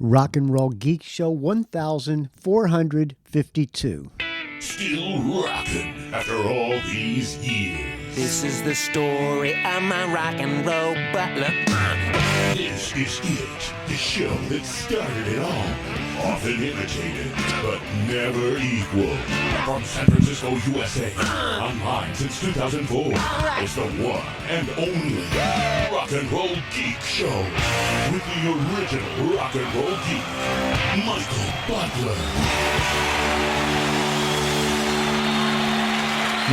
Rock and Roll Geek Show 1452. Still rocking after all these years. This is the story of my rock and roll butler. This is it, the show that started it all. Often imitated, but never equal. From San Francisco, USA, online since 2004. It's the one and only Rock and Roll Geek Show. With the original Rock and Roll Geek, Michael Butler.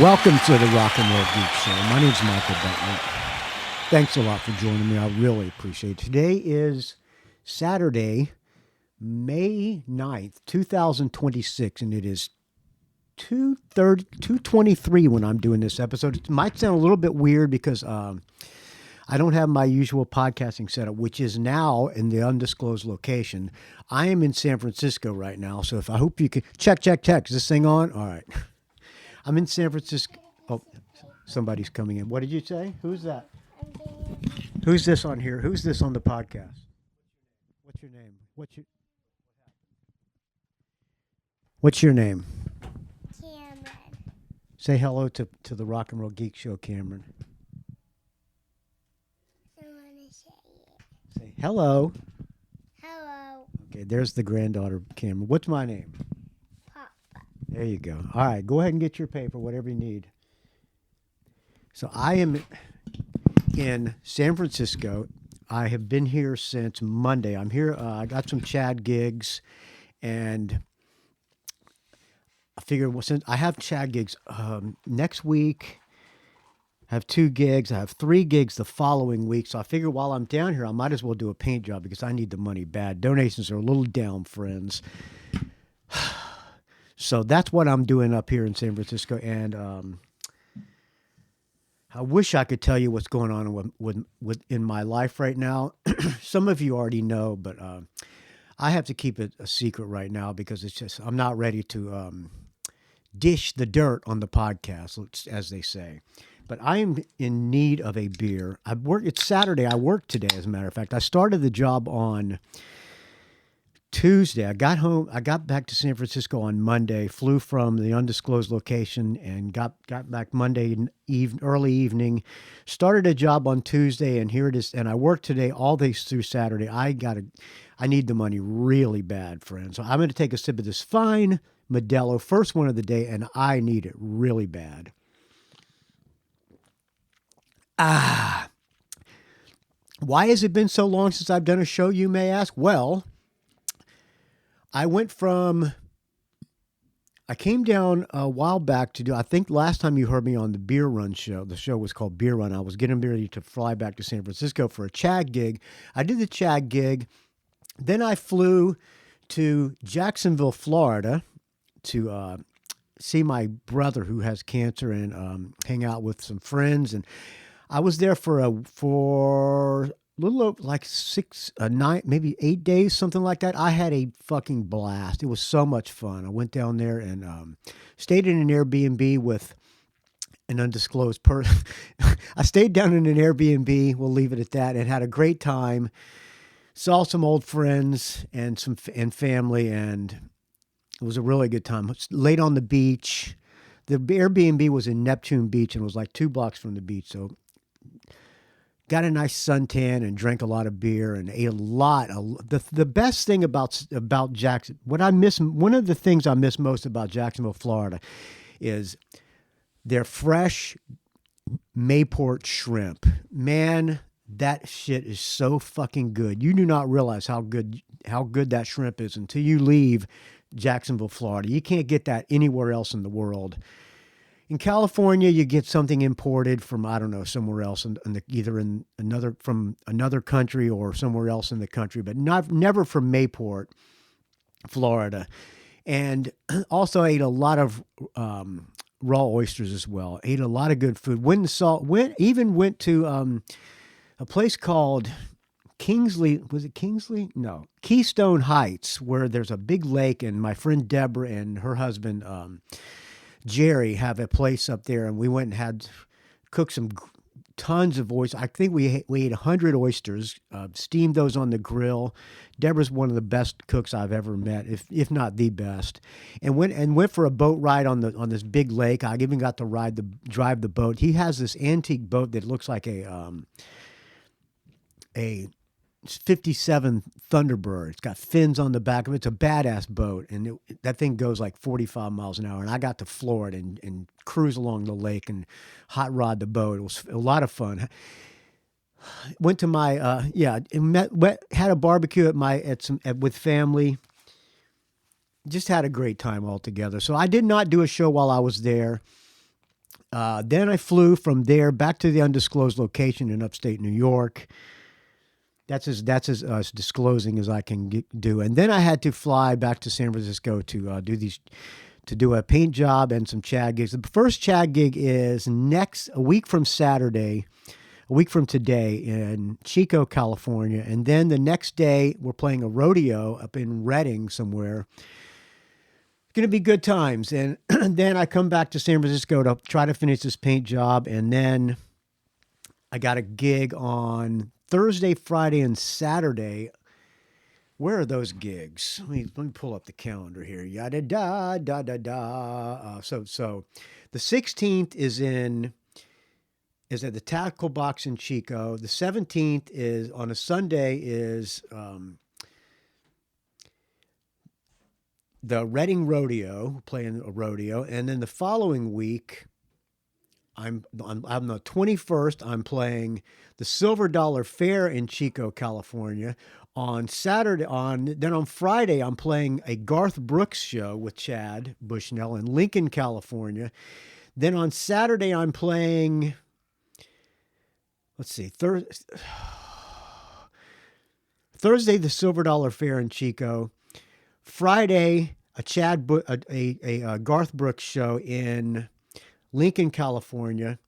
Welcome to the Rock and Roll Geek Show. My name's Michael Butler. Thanks a lot for joining me. I really appreciate it. Today is Saturday, May 9th, 2026, and it is 2:23 when I'm doing this episode. It might sound a little bit weird because I don't have my usual podcasting setup, which is now in the undisclosed location. I am in San Francisco right now, so if I hope you can check. Is this thing on? All right. I'm in San Francisco. Oh, somebody's coming in. What did you say? Who's that? Who's this on here? Who's this on the podcast? What's your name? What's your name? Cameron. Say hello to the Rock and Roll Geek Show, Cameron. I want to say it. Say hello. Hello, Okay, there's the granddaughter, Cameron. What's my name? Papa. There you go. All right, go ahead and get your paper, whatever you need. So I am in San Francisco. I have been here since Monday. I'm here. I got some Chad gigs, and I figured, well, since I have Chad gigs next week, I have 2 gigs. I have 3 gigs the following week. So I figure while I'm down here, I might as well do a paint job because I need the money bad. Donations are a little down, friends. So that's what I'm doing up here in San Francisco, and I wish I could tell you what's going on with in my life right now. Some of you already know, but I have to keep it a secret right now because it's just I'm not ready to dish the dirt on the podcast, as they say. But I am in need of a beer. It's Saturday. I worked today, as a matter of fact. I started the job on Tuesday. I got home. I got back to San Francisco on Monday, flew from the undisclosed location, and got back Monday early evening. Started a job on Tuesday, and here it is. And I worked today all day through Saturday. I need the money really bad, friends. So I'm going to take a sip of this fine Modelo, first one of the day, and I need it really bad. Why has it been so long since I've done a show, you may ask? Well, I came down a while back to do, I think last time you heard me on the Beer Run show, the show was called Beer Run. I was getting ready to fly back to San Francisco for a Chad gig. I did the Chad gig. Then I flew to Jacksonville, Florida to see my brother who has cancer and hang out with some friends. And I was there for a little over like 9, maybe 8 days, something like that. I had a fucking blast. It was so much fun. I went down there and stayed in an Airbnb with an undisclosed person. I stayed down in an Airbnb. We'll leave it at that. And had a great time. Saw some old friends and family, and it was a really good time. Laid on the beach. The Airbnb was in Neptune Beach and was like 2 blocks from the beach. So got a nice suntan and drank a lot of beer and ate a lot. The best thing about Jackson, one of the things I miss most about Jacksonville, Florida, is their fresh Mayport shrimp. Man, that shit is so fucking good. You do not realize how good that shrimp is until you leave Jacksonville, Florida. You can't get that anywhere else in the world. In California, you get something imported from, I don't know, somewhere else, from another country or somewhere else in the country, but never from Mayport, Florida. And also ate a lot of raw oysters as well. Ate a lot of good food. Went to a place called Kingsley. Was it Kingsley? No, Keystone Heights, where there's a big lake, and my friend Deborah and her husband Cheri have a place up there, and we went and cooked some tons of oysters. I think we ate 100 oysters, steamed those on the grill. Deborah's one of the best cooks I've ever met, if not the best. And went for a boat ride on this big lake. I even got to drive the boat. He has this antique boat that looks like a 57 Thunderbird. It's got fins on the back of it. It's a badass boat, and that thing goes like 45 miles an hour. And I got to floor it and cruise along the lake and hot rod the boat. It was a lot of fun. Went to my had a barbecue with family. Just had a great time all together. So I did not do a show while I was there. Then I flew from there back to the undisclosed location in upstate New York. That's as disclosing as I can do. And then I had to fly back to San Francisco to do a paint job and some Chad gigs. The first Chad gig is a week from Saturday, a week from today in Chico, California. And then the next day we're playing a rodeo up in Redding somewhere. It's going to be good times. And then I come back to San Francisco to try to finish this paint job. And then I got a gig on Thursday, Friday, and Saturday. Where are those gigs? Let me pull up the calendar here. Yada da da da da. So the 16th is at the Tackle Box in Chico. The 17th is on a Sunday is the Reading Rodeo, playing a rodeo, and then the following week, I'm on the 21st. I'm playing the Silver Dollar Fair in Chico, California. On Friday, I'm playing a Garth Brooks show with Chad Bushnell in Lincoln, California. Then on Saturday, I'm playing. Let's see, Thursday, the Silver Dollar Fair in Chico. Friday, a Garth Brooks show in Lincoln, California.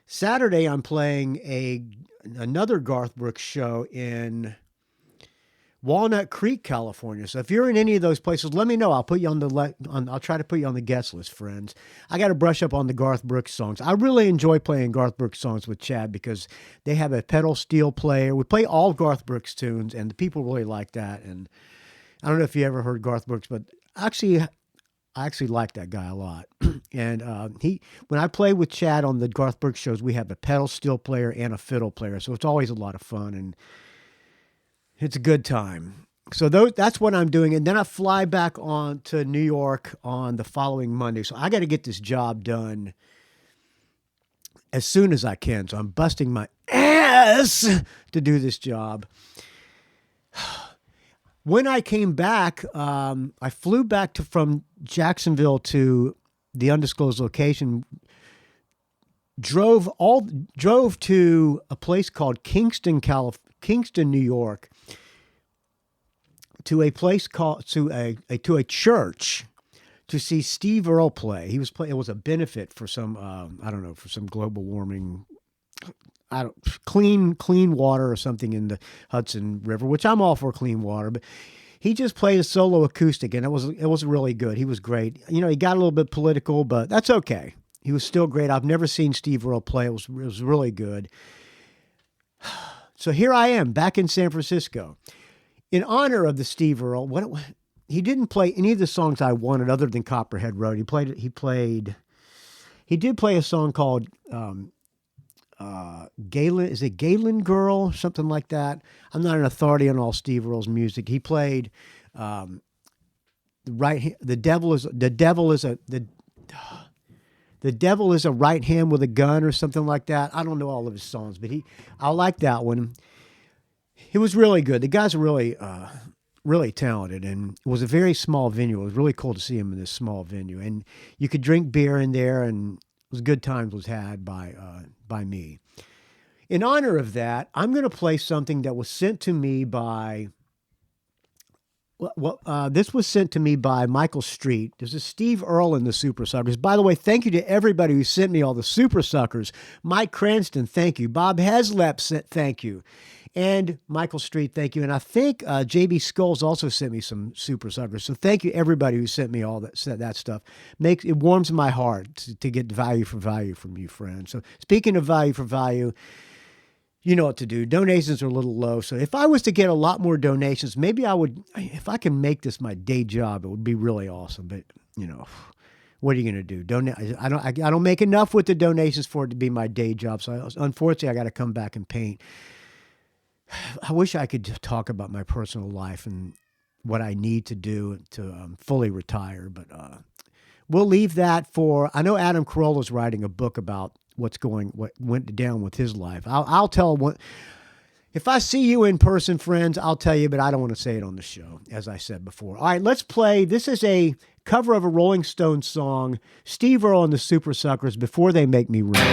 Saturday, I'm playing another Garth Brooks show in Walnut Creek, California. So if you're in any of those places, let me know. I'll put you I'll try to put you on the guest list, friends. I got to brush up on the Garth Brooks songs. I really enjoy playing Garth Brooks songs with Chad because they have a pedal steel player. We play all Garth Brooks tunes, and the people really like that. And I don't know if you ever heard Garth Brooks, but I actually like that guy a lot. And when I play with Chad on the Garth Brooks shows, we have a pedal steel player and a fiddle player. So it's always a lot of fun, and it's a good time. So that's what I'm doing. And then I fly back on to New York on the following Monday. So I got to get this job done as soon as I can. So I'm busting my ass to do this job. When I came back, I flew back from Jacksonville to the undisclosed location, drove to a place called Kingston, New York, to a church to see Steve Earle play. It was a benefit for some for some global warming, clean water or something in the Hudson River, which I'm all for clean water, but he just played a solo acoustic, and it was really good. He was great. He got a little bit political, but that's okay. He was still great. I've never seen Steve Earle play. It was really good. So here I am back in San Francisco. In honor of the Steve Earle, he didn't play any of the songs I wanted other than Copperhead Road. He did play a song called Galen Girl, something like that. I'm not an authority on all Steve Earle's music. He played the devil is a right hand with a gun or something like that. I don't know all of his songs, but I like that one. He was really good. The guy's really really talented, and it was a very small venue. It was really cool to see him in this small venue, and you could drink beer in there, and it was good times was had by me. In honor of that, I'm going to play something that was sent to me by This was sent to me by Michael Street. This is Steve Earle in the Super Suckers. By the way, thank you to everybody who sent me all the Super Suckers. Mike Cranston, thank you. Bob Heslep sent thank you. And Michael Street, thank you. And I think JB Skulls also sent me some Super Suckers. So thank you everybody who sent me all that stuff. It warms my heart to get value for value from you, friends. So speaking of value for value, you know what to do. Donations are a little low. So if I was to get a lot more donations, maybe I would, if I can make this my day job, it would be really awesome. But, what are you going to do? I don't make enough with the donations for it to be my day job. So unfortunately, I got to come back and paint. I wish I could talk about my personal life and what I need to do to fully retire. But we'll leave that for, I know Adam Carolla's writing a book about what went down with his life. I'll tell if I see you in person, friends, I'll tell you, but I don't want to say it on the show, as I said before. All right, let's play. This is a cover of a Rolling Stones song, Steve Earle and the Super Suckers, Before They Make Me Rain.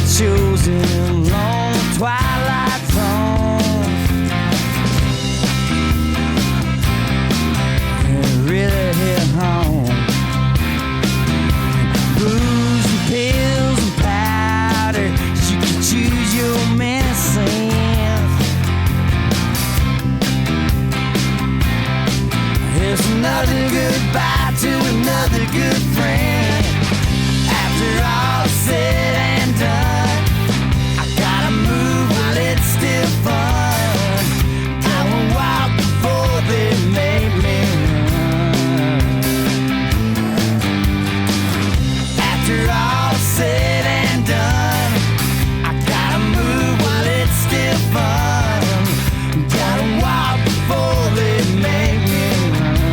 Shows in long twilight zones, and really hit home. Booze and pills and powder, you can choose your medicine. Here's another goodbye to another good friend. After all said and done, still fun. I will walk before they make me run. After all said and done, I gotta move while it's still fun. Gotta walk before they make me run.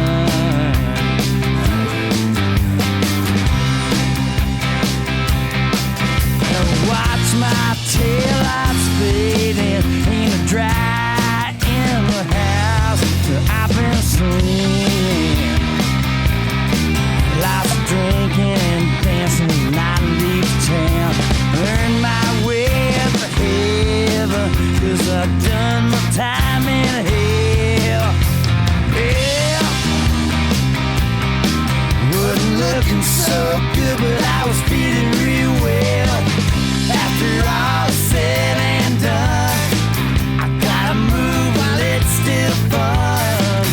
Now watch my taillights fading in a dry in the house that I've been seeing. Lots of drinking and dancing, not leave town. Earn my way up to heaven, 'cause I've done my time in hell. Yeah, wasn't looking so good, but I was feeling real well. After all said and done, I gotta move while it's still fun.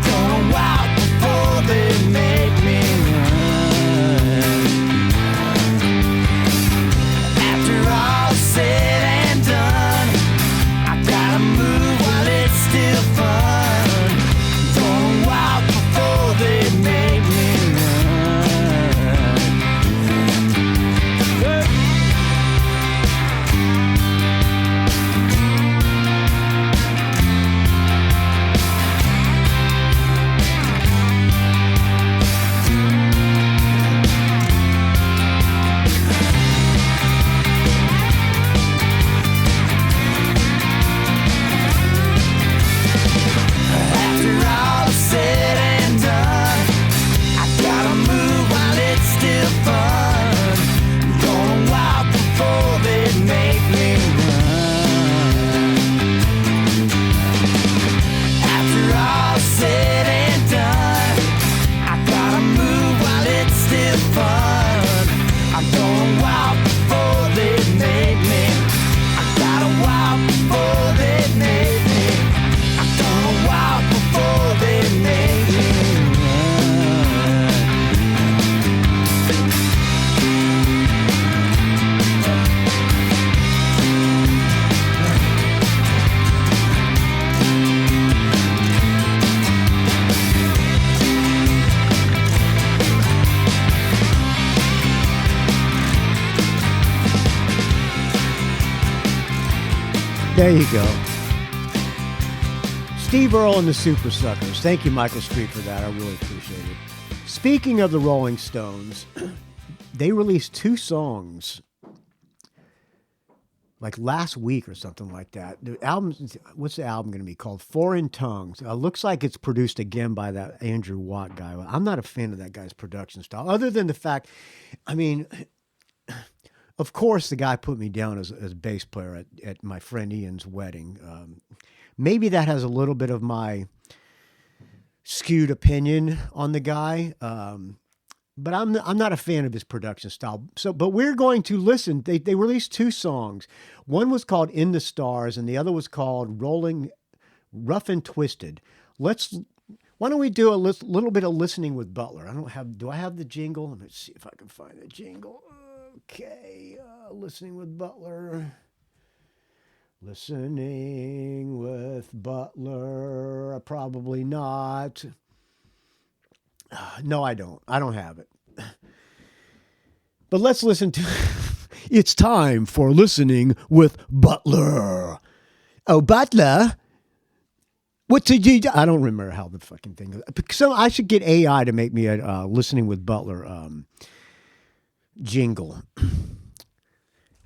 Gonna walk before they make me run. After all said and done, I gotta move while it's still fun. Gonna walk before they make me run. There you go. Steve Earle and the Super Suckers. Thank you, Michael Street, for that. I really appreciate it. Speaking of the Rolling Stones, they released 2 songs like last week or something like that. The album, what's the album going to be called? Foreign Tongues. Looks like it's produced again by that Andrew Watt guy. I'm not a fan of that guy's production style, other than the fact, I mean, of course, the guy put me down as a bass player at my friend Ian's wedding. Maybe that has a little bit of my skewed opinion on the guy. But I'm not a fan of his production style. But we're going to listen. They released 2 songs. One was called In the Stars, and the other was called Rolling Rough and Twisted. Why don't we do a little bit of listening with Butler? Do I have the jingle? Let me see if I can find the jingle. Okay, listening with Butler. Listening with Butler. Probably not. No, I don't. I don't have it. But let's listen to... It's time for listening with Butler. Oh, Butler? What did you do? I don't remember how the fucking thing goes. So I should get AI to make me a listening with Butler jingle.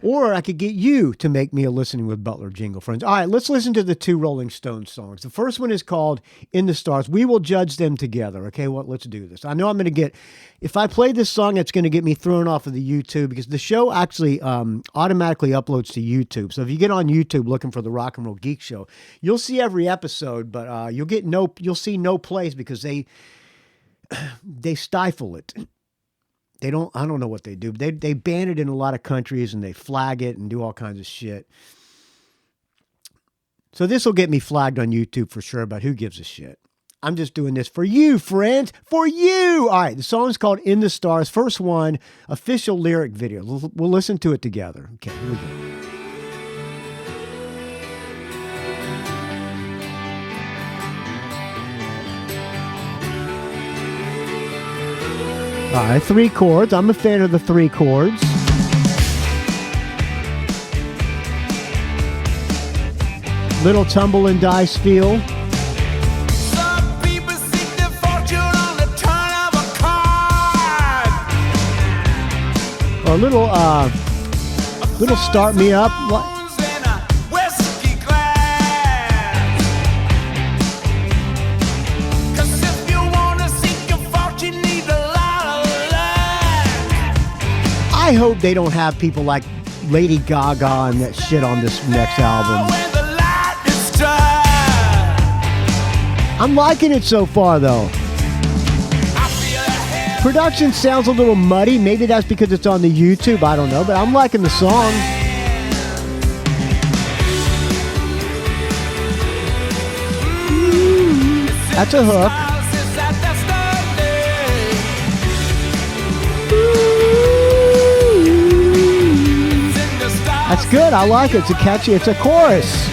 Or I could get you to make me a listening with Butler jingle, friends. All right, let's listen to the 2 Rolling Stones songs. The first one is called In the Stars. We will judge them together. Okay, well, let's do this. I know I'm going to get, if I play this song, it's going to get me thrown off of the YouTube because the show actually automatically uploads to YouTube. So if you get on YouTube looking for the Rock and Roll Geek Show, you'll see every episode, but you'll see no plays because they stifle it. I don't know what they do. They ban it in a lot of countries and they flag it and do all kinds of shit. So this will get me flagged on YouTube for sure, but who gives a shit? I'm just doing this for you, friends. For you! All right, the song's called In the Stars. First one, official lyric video. We'll listen to it together. Okay, here we go. All right, 3 chords. I'm a fan of the 3 chords. Little tumble and dice feel. Some people seek their fortune on the turn of a card. Or a little start me up. In a whiskey glass. 'Cause if you wanna seek your fortune, you need a lot of luck. I hope they don't have people like Lady Gaga and that shit on this next album. When the light is struck, I'm liking it so far, though. I feel a head. Production sounds a little muddy. Maybe that's because it's on the YouTube. I don't know, but I'm liking the song. That's a hook. That's good. I like it. It's catchy. It's a chorus.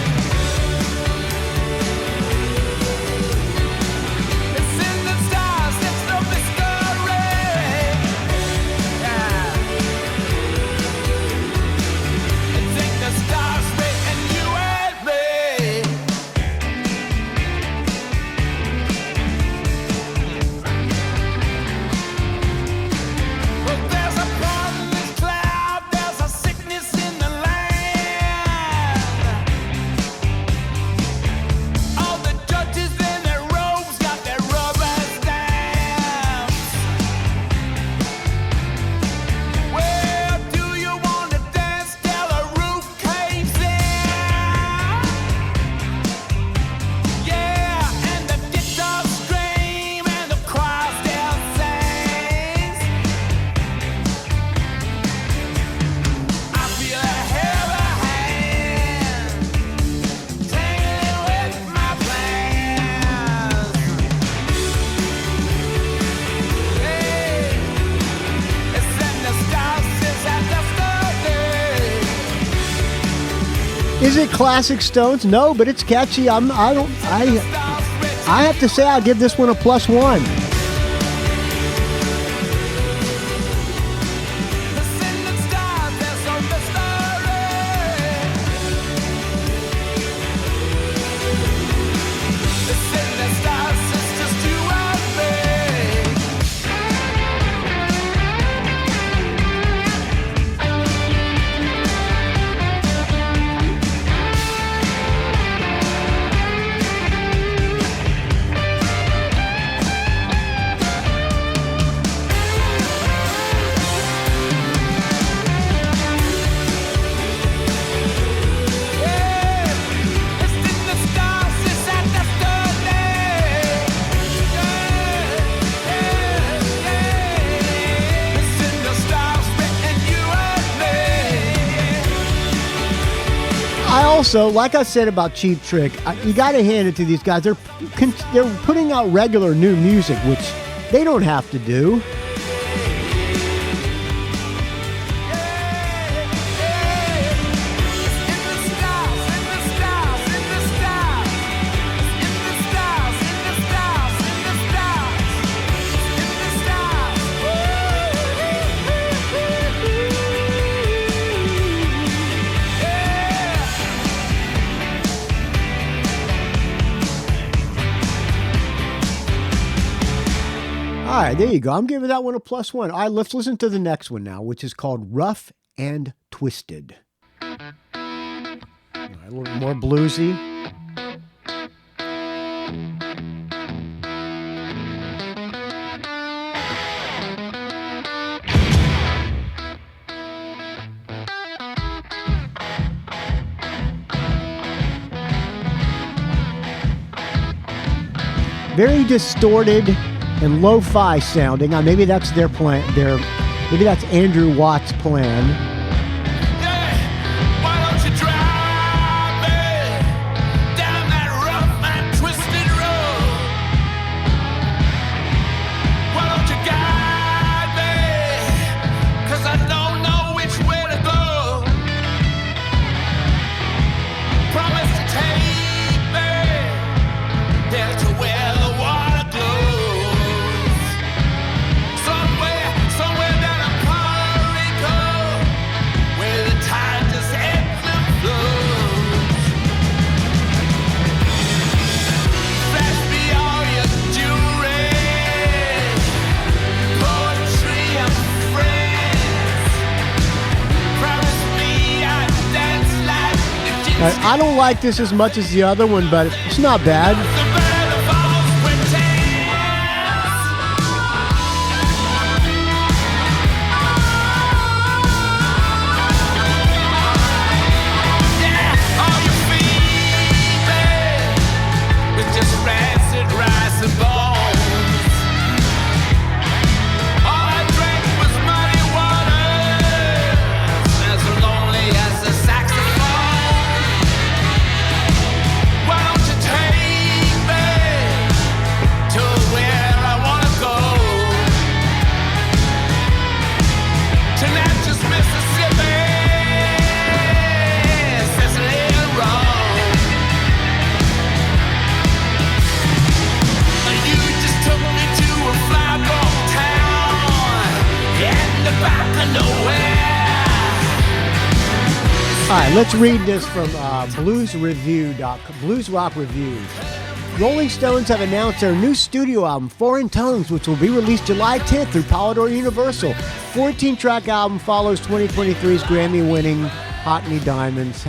Is it classic Stones? No, but it's catchy. I have to say I'll give this one a +1. Also, like I said about Cheap Trick, you got to hand it to these guys. They're putting out regular new music, which they don't have to do. All right, there you go. I'm giving that one a +1. All right, let's listen to the next one now, which is called Rough and Twisted. All right, a little more bluesy. Very distorted and lo-fi sounding. Maybe that's their plan. Maybe that's Andrew Watt's plan. Yeah, why don't you drive me down that rough and twisted road? Why don't you guide me? 'Cause I don't know which way to go. Promise to take me there to where the water glows. Somewhere down in Puerto Rico, where the tide just ebbs and flows. Flash me all your jewelry, poetry and friends. Promise me I'd dance like the gypsy. I don't like this as much as the other one, but it's not bad. All right, let's read this from Blues Rock Review. Rolling Stones have announced their new studio album, Foreign Tongues, which will be released July 10th through Polydor Universal. 14-track album follows 2023's Grammy-winning Hackney Diamonds.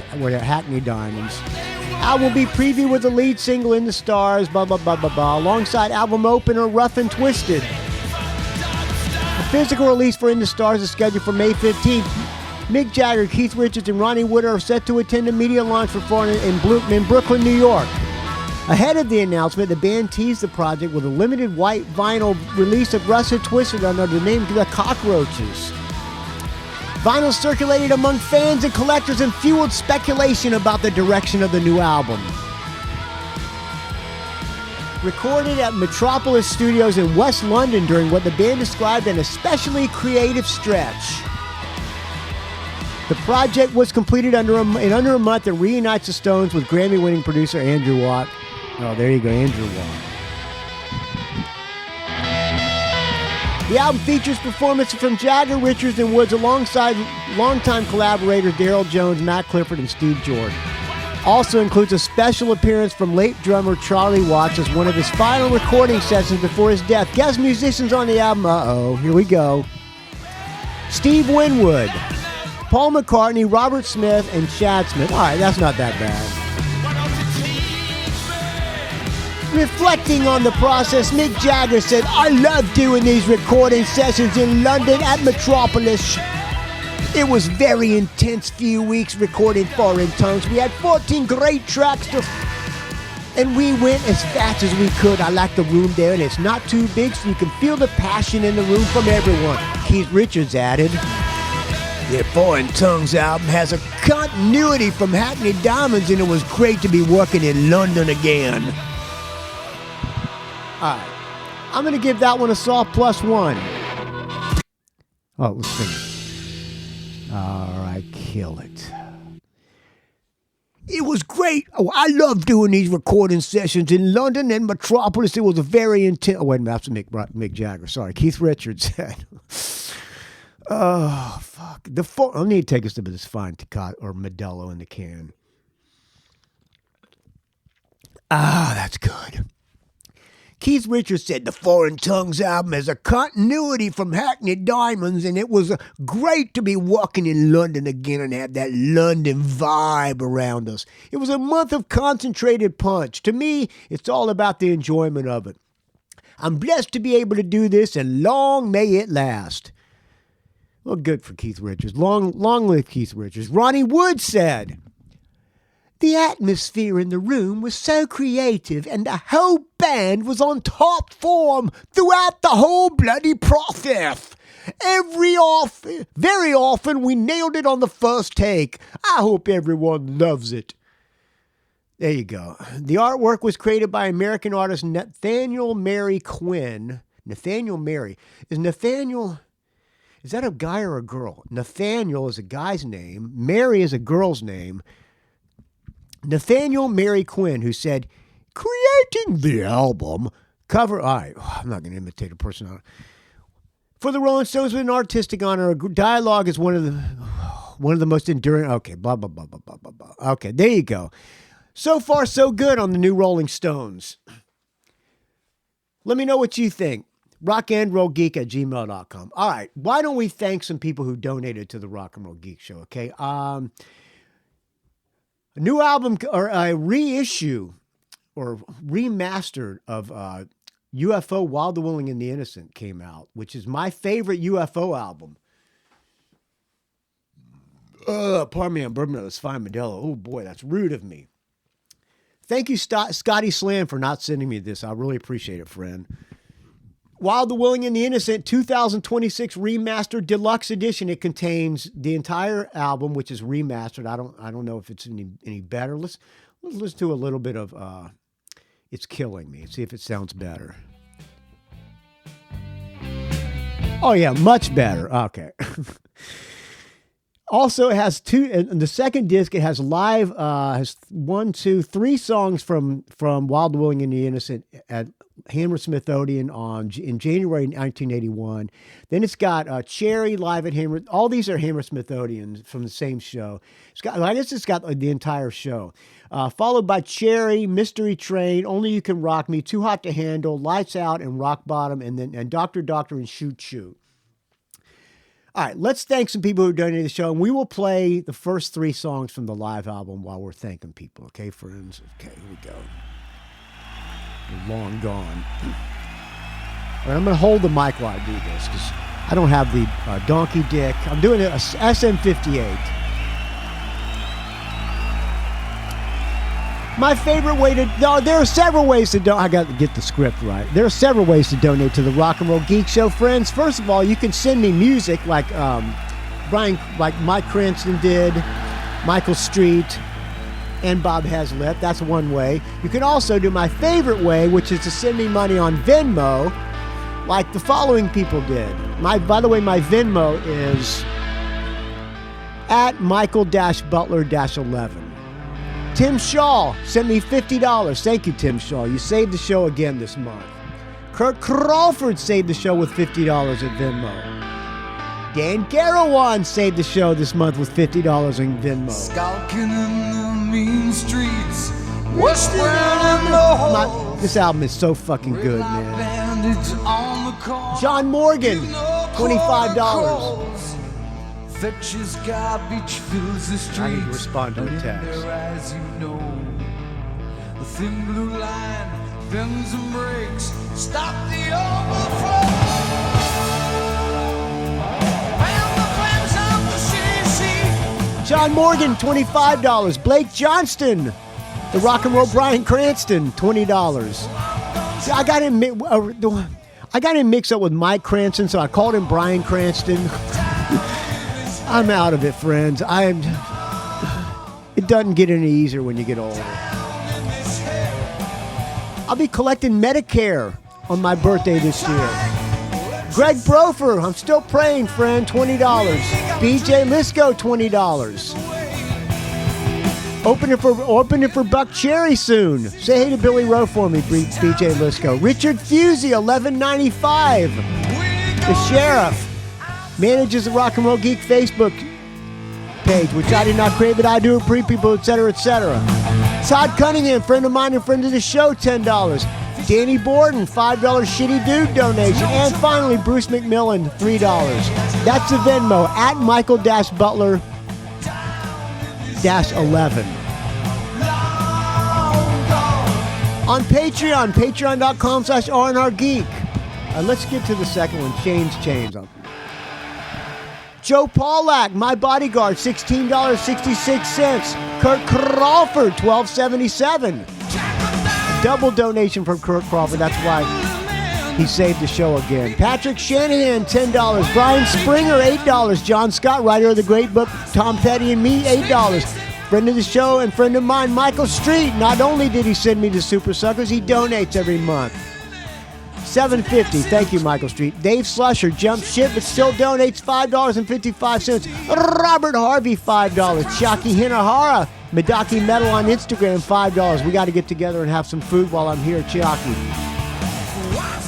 Album will be previewed with the lead single In the Stars, blah, blah, blah, blah, blah, alongside album opener Rough and Twisted. The physical release for In the Stars is scheduled for May 15th. Mick Jagger, Keith Richards, and Ronnie Wood are set to attend a media launch for Foreign in Brooklyn, New York. Ahead of the announcement, the band teased the project with a limited white vinyl release of Rough and Twisted under the name The Cockroaches. Vinyl circulated among fans and collectors and fueled speculation about the direction of the new album. Recorded at Metropolis Studios in West London during what the band described an especially creative stretch. The project was completed in under a month and reunites the Stones with Grammy-winning producer Andrew Watt. Oh, there you go, Andrew Watt. The album features performances from Jagger, Richards, and Woods alongside longtime collaborators Daryl Jones, Matt Clifford, and Steve Jordan. Also includes a special appearance from late drummer Charlie Watts as one of his final recording sessions before his death. Guest musicians on the album, here we go. Steve Winwood, Paul McCartney, Robert Smith, and Chad Smith. All right, that's not that bad. Reflecting on the process, Mick Jagger said, "I love doing these recording sessions in London at Metropolis. It was very intense few weeks recording Foreign Tongues. We had 14 great tracks and we went as fast as we could. I like the room there, and it's not too big, so you can feel the passion in the room from everyone," Keith Richards added. The Foreign Tongues album has a continuity from Hackney Diamonds, and it was great to be working in London again. All right. I'm going to give that one a soft +1. Oh, let's sing it. All right, kill it. It was great. Oh, I love doing these recording sessions in London and Metropolis. It was a very intense... Oh, wait a minute. That's Mick Jagger. Sorry. Keith Richards said... Oh, fuck. I need to take a sip of this fine Tecate or Modelo in the can. Ah, that's good. Keith Richards said the Foreign Tongues album has a continuity from Hackney Diamonds, and it was great to be walking in London again and have that London vibe around us. It was a month of concentrated punch. To me, it's all about the enjoyment of it. I'm blessed to be able to do this, and long may it last. Well, good for Keith Richards. Long live Keith Richards. Ronnie Wood said, the atmosphere in the room was so creative, and the whole band was on top form throughout the whole bloody process. Very often we nailed it on the first take. I hope everyone loves it. There you go. The artwork was created by American artist Nathaniel Mary Quinn. Nathaniel Mary. Is that a guy or a girl? Nathaniel is a guy's name. Mary is a girl's name. Nathaniel Mary Quinn, who said, creating the album cover... All right, I'm not going to imitate a person. For the Rolling Stones, with an artistic honor, dialogue is one of the most enduring... Okay, blah, blah, blah, blah, blah, blah, blah. Okay, there you go. So far, so good on the new Rolling Stones. Let me know what you think. rockandrollgeek@gmail.com. All right, why don't we thank some people who donated to the Rock and Roll Geek Show, okay? A new album, or a reissue, or remastered of UFO, Wild the Willing and the Innocent came out, which is my favorite UFO album. Pardon me, I'm bourbon this fine Modelo. Oh boy, that's rude of me. Thank you, Scotty Slam, for not sending me this. I really appreciate it, friend. Wild the Willing and the Innocent 2026 Remastered Deluxe Edition. It contains the entire album, which is remastered. I don't know if it's any better. Let's listen to a little bit of It's Killing Me. See if it sounds better. Oh yeah, much better. Okay. Also, it has in the second disc, it has live, has 3 songs from Wild the Willing and the Innocent at Hammersmith Odeon in January 1981. Then it's got Cheri live at Hammersmith. All these are Hammersmith Odeons from the same show. It's got the entire show. Followed by Cheri, Mystery Train, Only You Can Rock Me, Too Hot to Handle, Lights Out, and Rock Bottom, and Dr. and Shoot Shoot. All right, let's thank some people who donated the show, and we will play the first 3 songs from the live album while we're thanking people. Okay, friends? Okay, here we go. We're long gone. All right, I'm going to hold the mic while I do this because I don't have the donkey dick. I'm doing a SM58. My favorite way to... No, there are several ways to donate. I got to get the script right. There are several ways to donate to the Rock and Roll Geek Show, friends. First of all, you can send me music like Mike Cranston did, Michael Street, and Bob Hazlett. That's one way. You can also do my favorite way, which is to send me money on Venmo, like the following people did. By the way, my Venmo is at Michael-Butler-11. Tim Schall sent me $50. Thank you, Tim Schall. You saved the show again this month. Kirk Crawford saved the show with $50 at Venmo. Dan Gerawan saved the show this month with $50 in Venmo. Skulking in the mean streets, whispering in the halls. This album is so fucking good, man. John Morgan, $25. Fetches garbage, fills the streets. I need to respond to a text. As you know, the thin blue line bends and breaks. Stop the overflow. And the flames of the city. John Morgan, $25. Blake Johnston, the rock and roll Bryan Cranston, $20. See, I got him mixed up with Mike Cranston, so I called him Bryan Cranston. I'm out of it, friends. It doesn't get any easier when you get older. I'll be collecting Medicare on my birthday this year. Greg Brofer, I'm still praying, friend, $20. BJ Lisko, $20. Open it for Buck Cheri soon. Say hey to Billy Rowe for me, BJ Lisko. Richard Fusey, $11.95. The Sheriff manages the Rock and Roll Geek Facebook page, which I did not create, but I do it for people, etc., etc. Todd Cunningham, friend of mine and friend of the show, $10. Danny Borden, $5 Shitty Dude donation. And finally, Bruce McMillan, $3. That's the Venmo, at Michael-Butler-11. On Patreon, patreon.com/RNRGeek. Let's get to the second one, Chains. Joe Paulak, my bodyguard, $16.66. Kirk Crawford, $12.77. Double donation from Kirk Crawford. That's why he saved the show again. Patrick Shanahan, $10. Brian Springer, $8. John Scott, writer of the great book Tom Petty and Me, $8. Friend of the show and friend of mine, Michael Street. Not only did he send me the Super Suckers, he donates every month. $7.50. Thank you, Michael Street. Dave Slusher jumped ship but still donates $5.55. Robert Harvey, $5. Chaki Hinahara, Medaki Metal on Instagram, $5. We got to get together and have some food while I'm here, Chaki.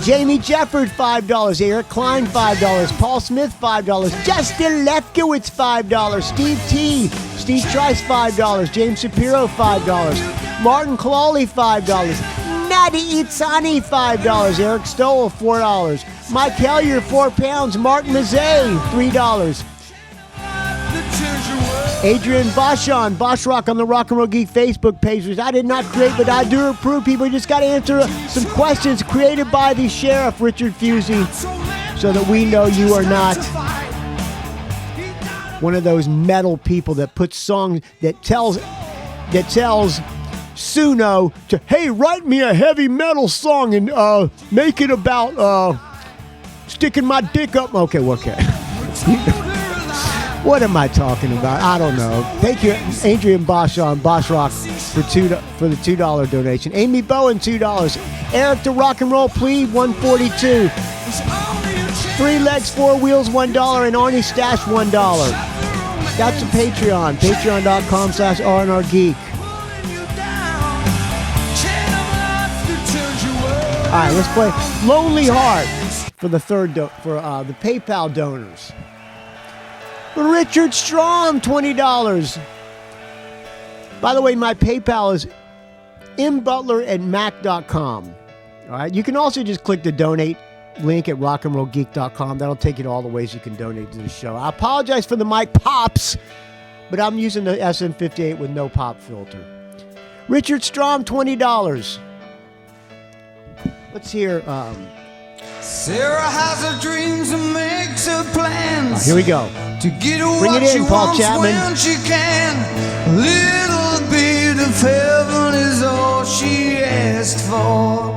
Jamie Jefford, $5. Eric Klein, $5. Paul Smith, $5. Justin Lefkowitz, $5. Steve T. Steve Trice, $5. James Shapiro, $5. Martin Clawley, $5. Maddie Itzani, $5. Eric Stoll, $4. Mike Hellier, £4. Mark Mazzei, $3. Adrian Boschon, Bosch Rock on the Rock and Roll Geek Facebook page, which I did not create, but I do approve. People just got to answer some questions created by the Sheriff, Richard Fusey, so that we know you are not one of those metal people that puts songs that tells Suno to, hey, write me a heavy metal song and make it about sticking my dick up. Okay. What am I talking about? I don't know. Thank you, Adrian Bosch on Bosch Rock for the $2 donation. Amy Bowen, $2. Eric the Rock and Roll Plebe, $1.42. 3 Legs, 4 Wheels, $1. And Arnie Stash, $1. That's a Patreon. Patreon.com/RNRGeek. All right, let's play Lonely Heart for the the PayPal donors. Richard Strom, $20. By the way, my PayPal is mbutler@mac.com. All right, you can also just click the donate link at rockandrollgeek.com. That'll take you to all the ways you can donate to the show. I apologize for the mic pops, but I'm using the SM58 with no pop filter. Richard Strom, $20. Let's hear. Sarah has her dreams and makes her plans. Here we go. To get Bring what it in, she Paul wants Chapman. when she can. A little bit of heaven is all she asked for.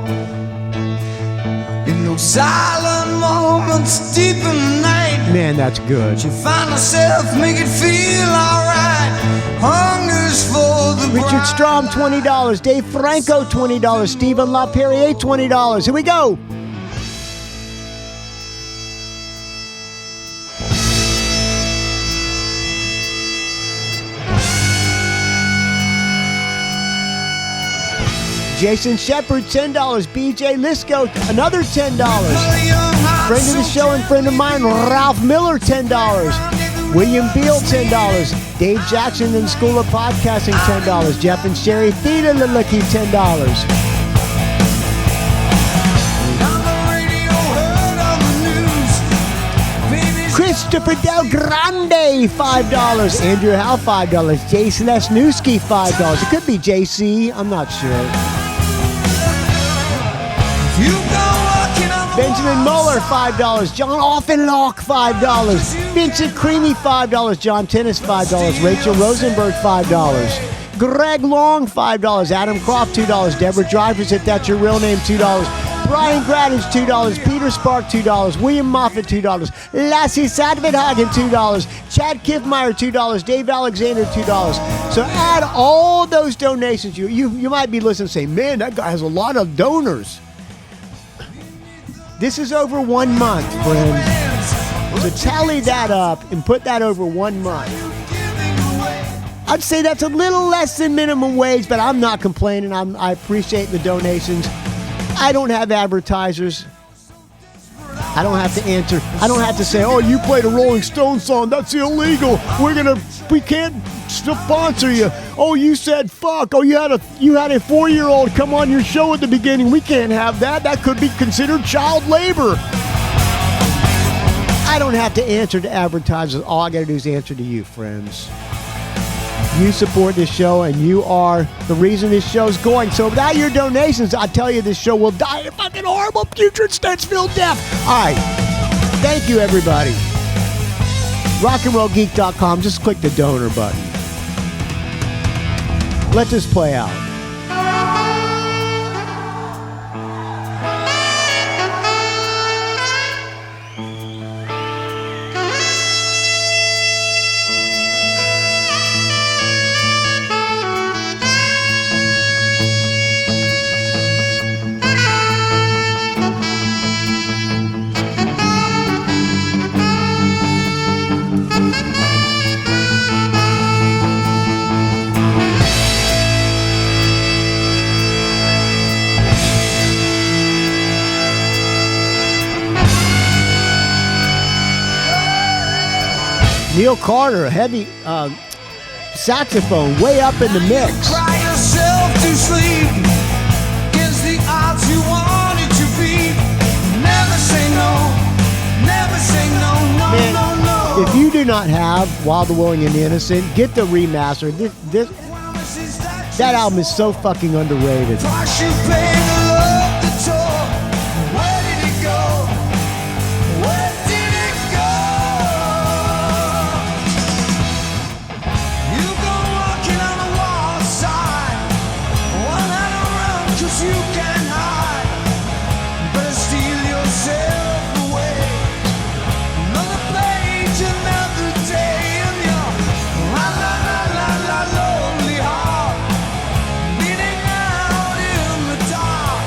In those silent moments deep in the night, Man, that's good. she find herself make it feel alright. Hungers for the Richard bride. Strom, $20. Dave Franco, $20. Stephen Laperriere, $20. Here we go. Jason Shepard, $10. BJ Lisko, another $10. Friend of the show and friend of mine, Ralph Miller, $10. William Bealle, $10. Dave Jackson and School of Podcasting, $10. Jeff and Cheri Thieleke, $10. Christopher Del Grande, $5. Andrew Howe, $5. Jayce Lesniewski, $5. It could be JC, I'm not sure. Benjamin Mueller, $5. John Ofenloch, $5. Vincent Creamy, $5. John Tennis, $5. Rachel Rosenberg, $5. Gregg Long, $5. Adam Croft, $2. Deborah Drivers, if that's your real name, $2. Brian Gradage, $2. Peter Spark, $2. William Moffat, $2. Lassie Sadvidhagen, $2. Chad Kiffmeyer, $2. Dave Alexander, $2. So add all those donations. You might be listening and saying, man, that guy has a lot of donors. This is over 1 month, friends. So tally that up and put that over 1 month. I'd say that's a little less than minimum wage, but I'm not complaining. I appreciate the donations. I don't have advertisers. I don't have to answer. I don't have to say, oh, you played a Rolling Stones song. That's illegal. We can't sponsor you. Oh, you said fuck. Oh, you had a 4-year-old come on your show at the beginning. We can't have that. That could be considered child labor. I don't have to answer to advertisers. All I got to do is answer to you, friends. You support this show, and you are the reason this show's going. So without your donations, I tell you, this show will die a fucking horrible, putrid, stench-filled death. All right. Thank you, everybody. rockandrollgeek.com. Just click the donor button. Let this play out. Neil Carter, heavy saxophone, way up in the mix. Cry yourself to sleep against the odds you wanted to be. Never say no, never say no, no, Man, no, no. If you do not have Wild, the Willing, and the Innocent, get the remaster. That album is so fucking underrated. Twice you paid the love, the tour. Where did it go? Where did it go? You go walking on the wall side. One night around, 'cause you can't hide. Better steal yourself away. Another page, another day in your la la la la la lonely heart. Beating out in the dark.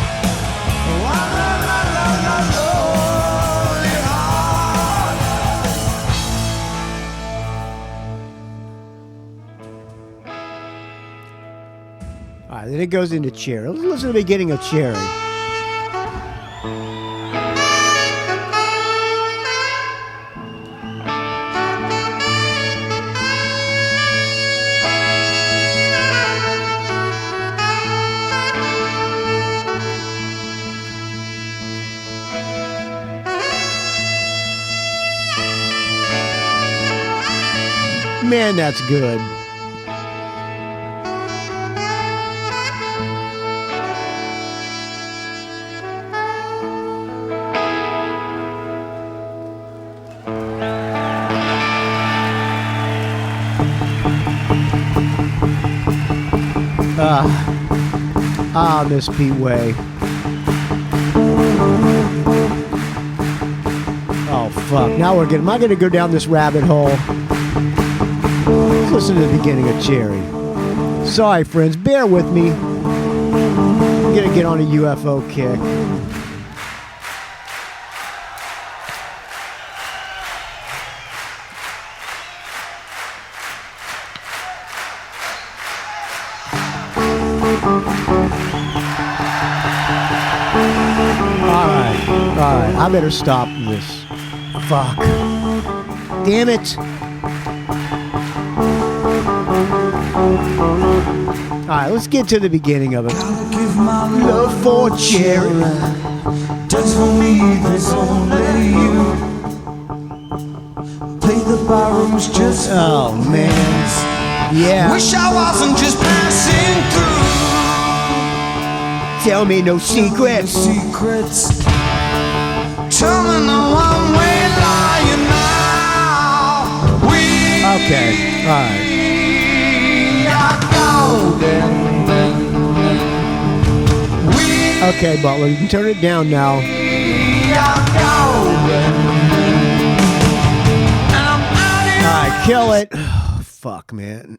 La la la la la lonely heart. All right, then it goes into Cheri. Let's listen to the beginning of Cheri. Man, that's good. Miss Pete Way. Oh, fuck. Now am I going to go down this rabbit hole? Let's listen to the beginning of Cheri. Sorry, friends. Bear with me. I'm going to get on a UFO kick. All right. I better stop this. Fuck. Damn it. All right, let's get to the beginning of it. I'll give my Love for Cheri. Just for me, there's only you. Play the barrooms just Oh, for man. hands. Yeah. Wish I wasn't just passing through. Tell me no No secrets. secrets. Tell me no one-way lying now. We Okay, all right. are golden. We Okay, Butler, you can turn it down now. All right, kill it. Oh, fuck, man.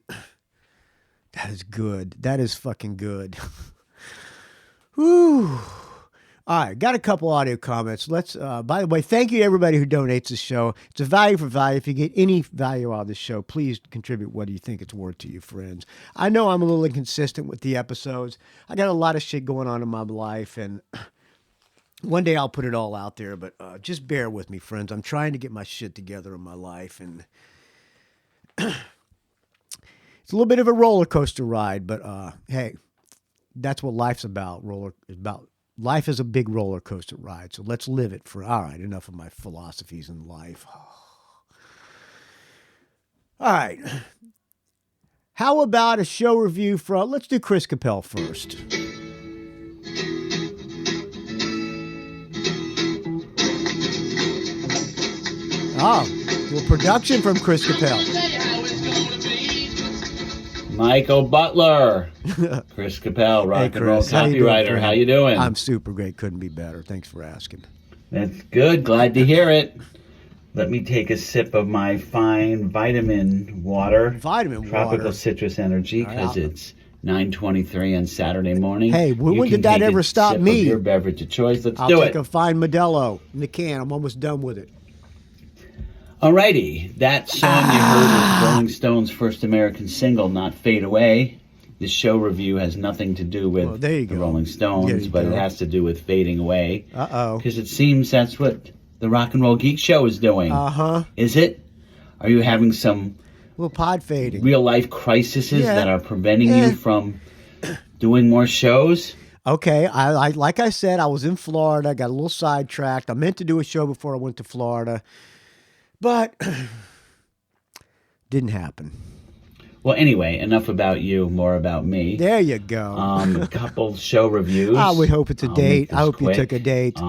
That is good. That is fucking good. Whew. All right, got a couple audio comments. Let's. By the way, thank you to everybody who donates the show. It's a value for value. If you get any value out of the show, please contribute what do you think it's worth to you, friends. I know I'm a little inconsistent with the episodes. I got a lot of shit going on in my life, and one day I'll put it all out there. But just bear with me, friends. I'm trying to get my shit together in my life, and it's a little bit of a roller coaster ride. But hey, that's what life's about. Life is a big roller coaster ride, so let's live it for. All right, enough of my philosophies in life. All right. How about a show review from, let's do Chris Capel first. Oh, well, production from Chris Capel. Michael Butler, Chris Capel, rock and roll copywriter. How you doing? I'm super great. Couldn't be better. Thanks for asking. That's good. Glad to hear it. Let me take a sip of my fine vitamin water. Tropical citrus energy, because it's 9:23 on Saturday morning. Hey, when did that ever stop me? Your beverage of choice. I'll take a fine Modelo in the can. I'm almost done with it. Alrighty, that song you heard was Rolling Stones' first American single, Not Fade Away. This show review has nothing to do with the Rolling Stones, but it has to do with fading away. Because it seems that's what the Rock and Roll Geek Show is doing. Is it? Are you having some little pod fading, real life crises that are preventing you from doing more shows? Okay, I like I said, I was in Florida, got a little sidetracked. I meant to do a show before I went to Florida. But didn't happen. Well, anyway, enough about you, more about me. There you go. A couple show reviews. I would hope it's a date. I hope you took a date.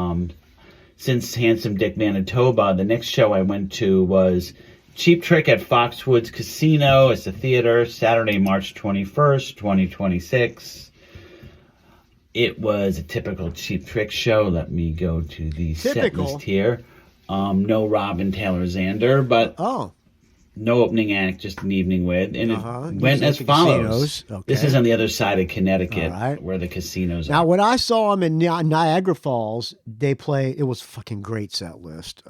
Since Handsome Dick Manitoba, the next show I went to was Cheap Trick at Foxwoods Casino. It's a theater, Saturday, March 21st, 2026. It was a typical Cheap Trick show. Let me go to the set list here. No Robin Taylor Zander, but no opening act, just an evening with. And it went as follows. This is on the other side of Connecticut, where the casinos are. Now, when I saw them in Niagara Falls, it was a fucking great set list.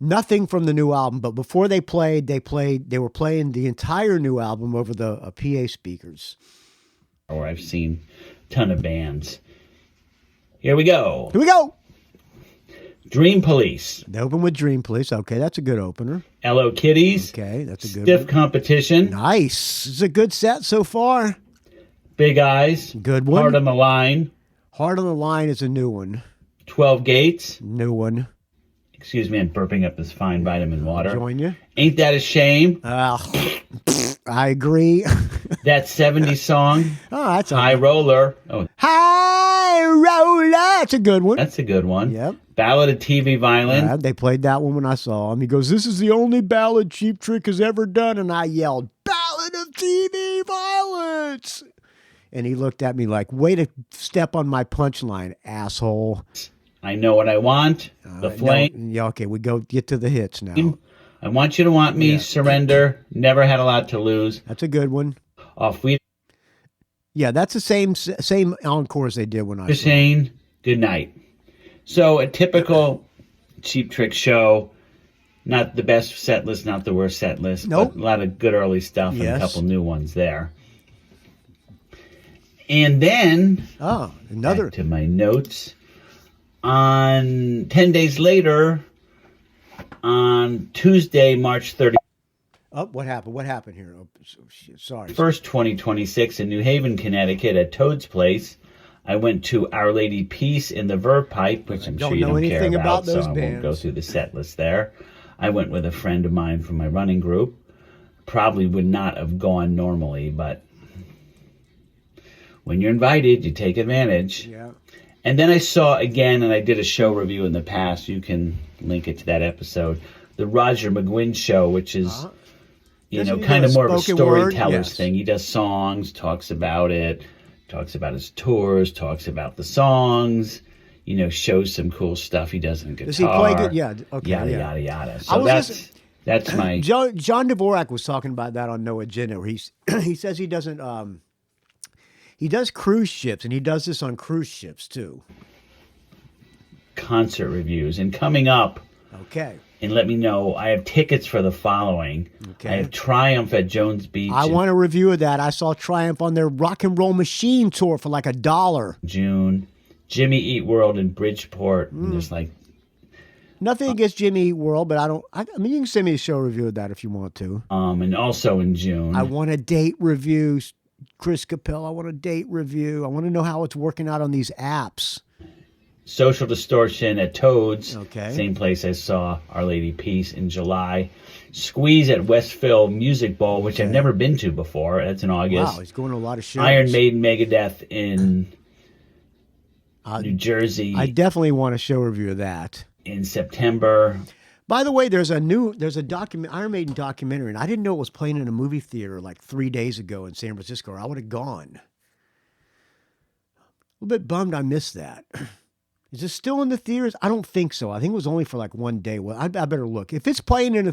Nothing from the new album, but before they were playing the entire new album over the PA speakers. Or I've seen a ton of bands. Here we go. Dream Police. They open with Dream Police. Okay, that's a good opener. Hello Kitties. Okay, that's a good Stiff one. Competition. Nice. It's a good set so far. Big Eyes. Good one. Heart on the Line. Heart on the Line is a new one. 12 Gates. New one. Excuse me, I'm burping up this fine vitamin water. Join you. Ain't That a Shame? I agree. That 70s song. That's High Roller. Oh, High Roller. That's a good one. That's a good one. Yep. Ballad of TV Violin. They played that one when I saw him. He goes, "This is the only ballad Cheap Trick has ever done." And I yelled, "Ballad of TV Violence." And he looked at me like, "Way to step on my punchline, asshole." I Know What I Want. The Flame. Yeah, okay, we get to the hits now. I Want You to Want Me. Surrender. Never Had a Lot to Lose. That's a good one. Off We. Yeah, that's the same encores they did when I saw Shane. Good Night. So a typical Cheap Trick show. Not the best set list, not the worst set list. Nope. But a lot of good early stuff and a couple new ones there. And then, another. Back to my notes. On 10 days later, on Tuesday, March 30th. Oh, what happened? What happened here? Oh, shit, sorry. 1st, 2026 in New Haven, Connecticut at Toad's Place. I went to Our Lady Peace in the Verve Pipe, which I'm sure you don't care about, so I won't go through the set list there. I went with a friend of mine from my running group. Probably would not have gone normally, but when you're invited, you take advantage. Yeah. And then I saw again, and I did a show review in the past. You can link it to that episode. The Roger McGuinn Show, which is, kind of more of a storyteller's thing. He does songs, talks about it, talks about his tours, talks about the songs, shows some cool stuff he does in guitar. Does he play good? Yeah. Okay. Yada, yeah. yada, yada. So that's my... John Dvorak was talking about that on No Agenda, where he says he doesn't... he does cruise ships, and he does this on cruise ships, too. Concert reviews. And coming up... Okay. And let me know, I have tickets for the following. Okay. I have Triumph at Jones Beach. I want a review of that. I saw Triumph on their Rock and Roll Machine tour for like $1. June. Jimmy Eat World in Bridgeport. And there's like... Nothing against Jimmy Eat World, but I mean, you can send me a show review of that if you want to. And also in June. I want a date review, Chris Capel. I want a date review. I want to know how it's working out on these apps. Social Distortion at Toad's. Okay. Same place I saw Our Lady Peace in July. Squeeze at Westville Music Bowl, which I've never been to before. That's in August. Wow, he's going to a lot of shows. Iron Maiden Megadeth in New Jersey. I definitely want a show review of that. In September. By the way, there's a Iron Maiden documentary, and I didn't know it was playing in a movie theater like 3 days ago in San Francisco, or I would have gone. A little bit bummed I missed that. Is it still in the theaters? I don't think so. I think it was only for like 1 day. Well, I better look. If it's playing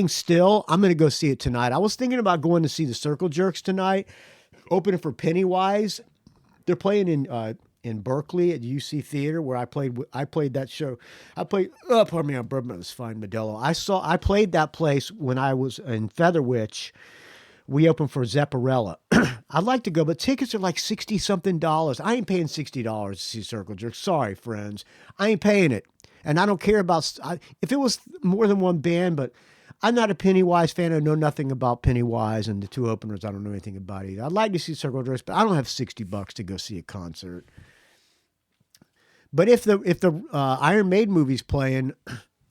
still, I'm going to go see it tonight. I was thinking about going to see the Circle Jerks tonight, opening for Pennywise. They're playing in Berkeley at UC Theater, where I played that show. Pardon me, I'm bourbon this fine Modelo. I played that place when I was in Featherwitch. We opened for Zepparella. I'd like to go, but tickets are like $60-something. I ain't paying $60 to see Circle Jerk. Sorry, friends. I ain't paying it. And I don't care about... if it was more than one band, but I'm not a Pennywise fan. I know nothing about Pennywise, and the two openers I don't know anything about either. I'd like to see Circle Jerk, but I don't have $60 to go see a concert. But if the Iron Maiden movie's playing,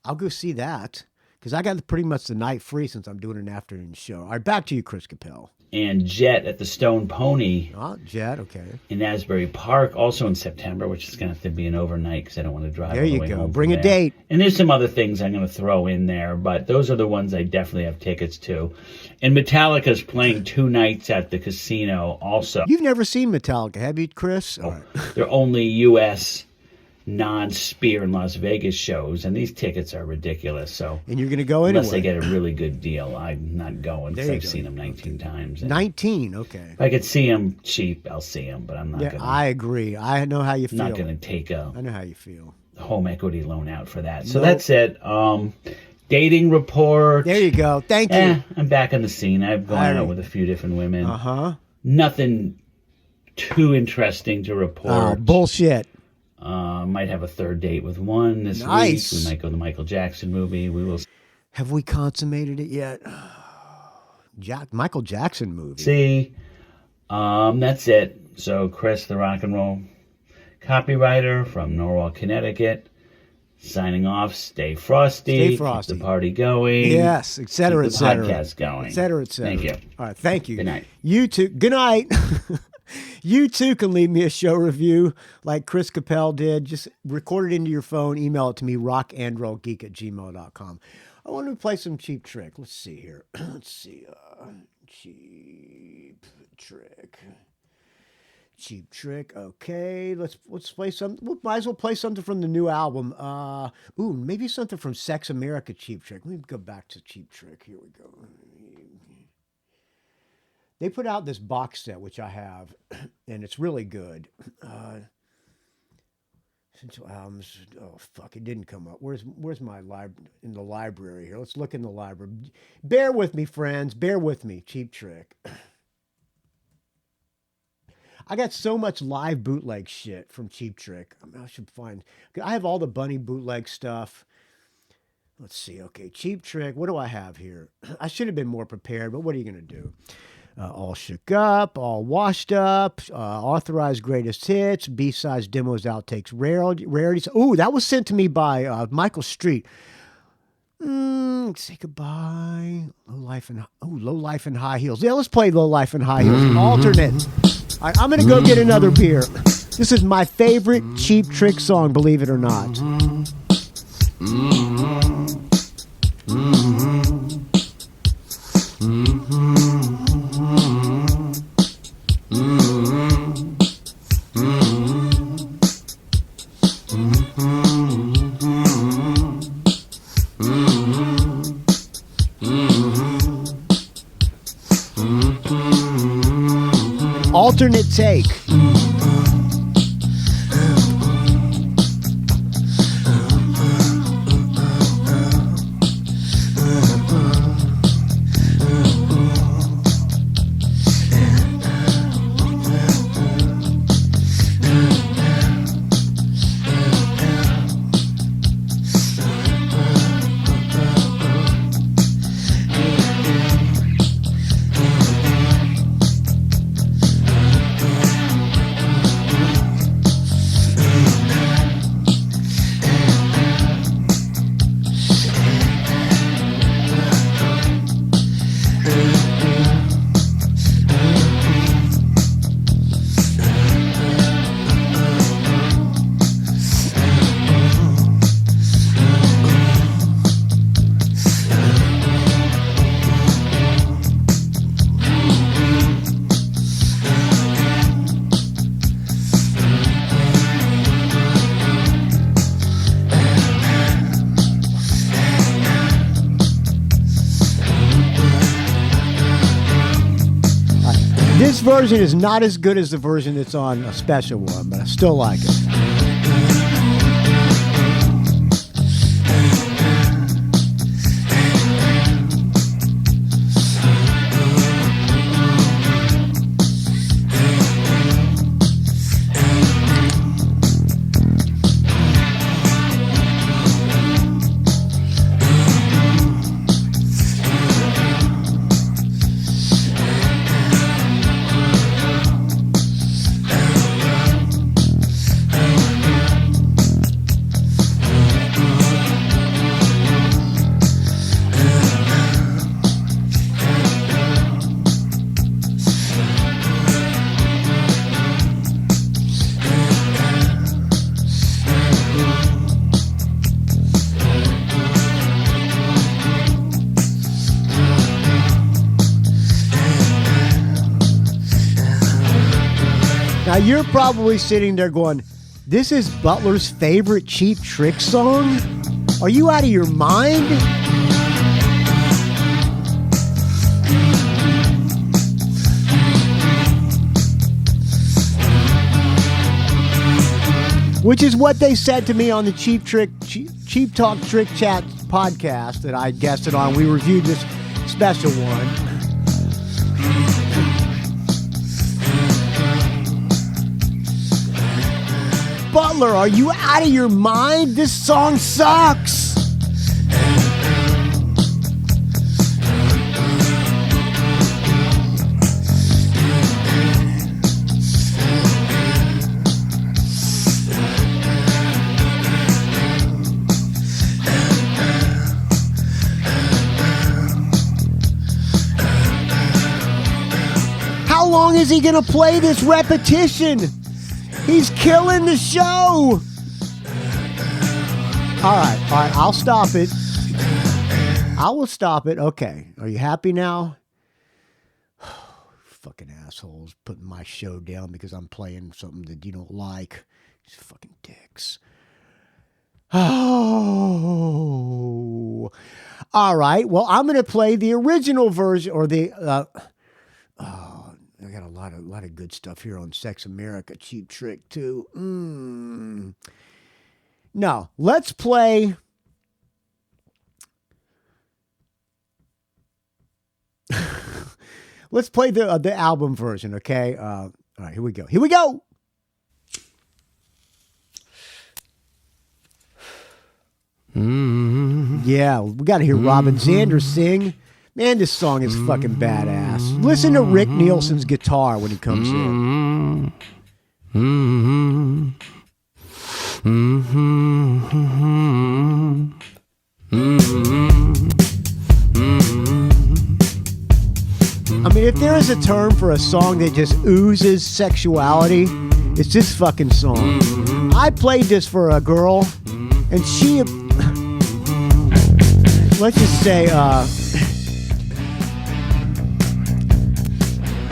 I'll go see that. Because I got pretty much the night free since I'm doing an afternoon show. All right, back to you, Chris Capel. And Jet at the Stone Pony. Oh, Jet, okay. In Asbury Park, also in September, which is going to have to be an overnight because I don't want to drive there all the way home. There you go. Bring a there. date. And there's some other things I'm going to throw in there, but those are the ones I definitely have tickets to. And Metallica's playing 2 nights at the casino also. You've never seen Metallica, have you, Chris? All right. They're only U.S. non-Spear in Las Vegas shows, and these tickets are ridiculous. So, and you're going to go anyway. Unless I get a really good deal, I'm not going because I've seen them 19 times. 19, okay. If I could see them cheap, I'll see them, but I'm not going to. I agree. I know how you feel. I'm not going to take I know how you feel. Home equity loan out for that. So that's it. Dating report. There you go. Thank you. I'm back on the scene. I've gone out with a few different women. Uh-huh. Nothing too interesting to report. Oh, bullshit. Might have a third date with one this week. We might go to the Michael Jackson movie. We will. Have we consummated it yet? Michael Jackson movie. See, that's it. So Chris, the rock and roll copywriter from Norwalk, Connecticut, signing off. Stay frosty. Stay frosty. Keep the party going. Yes, et cetera, et cetera. Podcast going. Et cetera, et cetera. Thank you. All right, thank you. Good night. You too. Good night. You too can leave me a show review like Chris Capel did. Just record it into your phone. Email it to me, rockandrollgeek@gmail.com. I want to play some Cheap Trick. Let's see here. Let's see. Cheap Trick. Cheap Trick. Okay, let's play some. We might as well play something from the new album. Maybe something from Sex America Cheap Trick. Let me go back to Cheap Trick. Here we go. They put out this box set, which I have, and it's really good. Essential albums. Oh fuck! It didn't come up. Where's my in the library here? Let's look in the library. Bear with me, friends. Bear with me. Cheap Trick. I got so much live bootleg shit from Cheap Trick. I should find. I have all the Bunny bootleg stuff. Let's see. Okay, Cheap Trick. What do I have here? I should have been more prepared, but what are you gonna do? All shook up, all washed up, authorized greatest hits, B-sides, demos, outtakes, rarities. Ooh, that was sent to me by Michael Street. Say goodbye. Low life and high heels. Yeah, let's play low life and high heels. Alternate. All right, I'm gonna go get another beer. This is my favorite Cheap Trick song, believe it or not. alternate take. This version is not as good as the version that's on a special one, but I still like it. Now you're probably sitting there going, this is Butler's favorite Cheap Trick song? Are you out of your mind? Which is what they said to me on the Cheap Talk Trick Chat podcast that I guested on. We reviewed this special one. Butler, are you out of your mind? This song sucks. How long is he going to play this repetition? He's killing the show. All right, I'll stop it. I will stop it. Okay, are you happy now? Fucking assholes putting my show down because I'm playing something that you don't like. These fucking dicks. Oh. All right, well, I'm going to play the original version, or the... I got a lot of good stuff here on Sex America, Cheap Trick too. No, let's play. Let's play the album version, okay? All right, here we go. Here we go. Yeah, we got to hear Robin Sanders sing. Man, this song is fucking badass. Listen to Rick Nielsen's guitar when he comes in. I mean, if there is a term for a song that just oozes sexuality, it's this fucking song. I played this for a girl, and she, let's just say,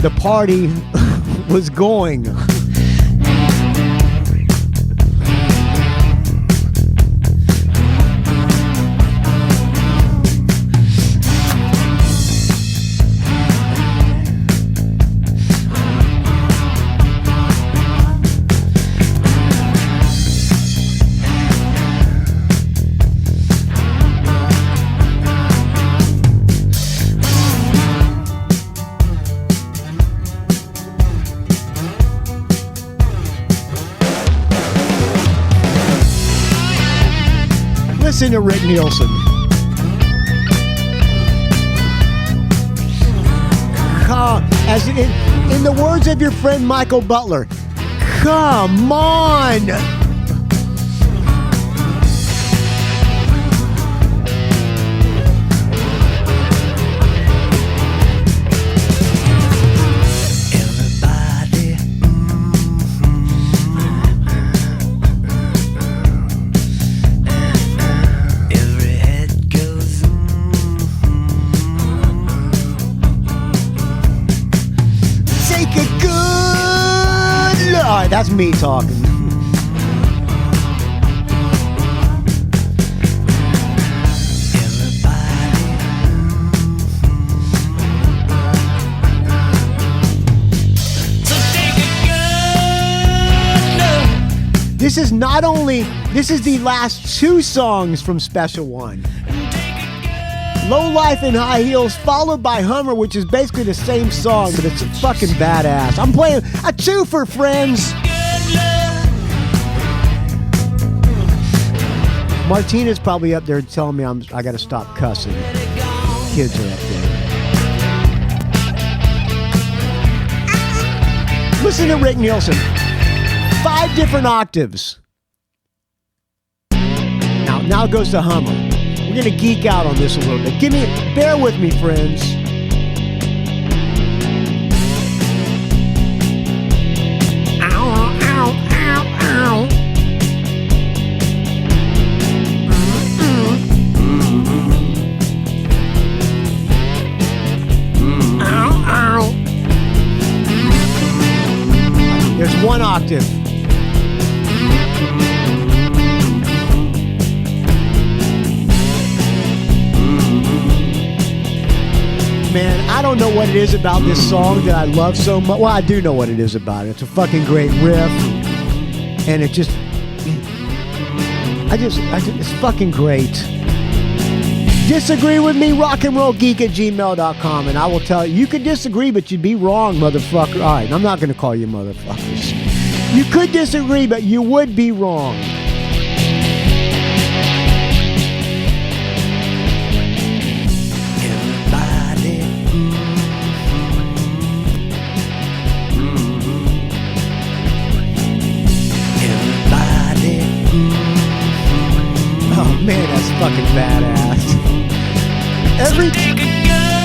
the party was going. Listen to Rick Nielsen. As in the words of your friend Michael Butler, come on. That's me talking. This is the last 2 songs from Special One. Low Life and High Heels, followed by Hummer, which is basically the same song, but it's fucking badass. I'm playing a 2 for friends. Martina's probably up there telling me I gotta stop cussing. Kids are up there. Listen to Rick Nielsen. 5 different octaves. Now it goes to Hummer. We're gonna geek out on this a little bit. Bear with me, friends. Ow, ow, ow, ow. Ow, ow. There's 1 octave. Man, I don't know what it is about this song that I love so much. Well, I do know what it is about it. It's a fucking great riff. And it just... it's fucking great. Disagree with me, rockandrollgeek@gmail.com, and I will tell you, you could disagree, but you'd be wrong, motherfucker. All right, I'm not going to call you motherfuckers. You could disagree, but you would be wrong. Man, that's fucking badass.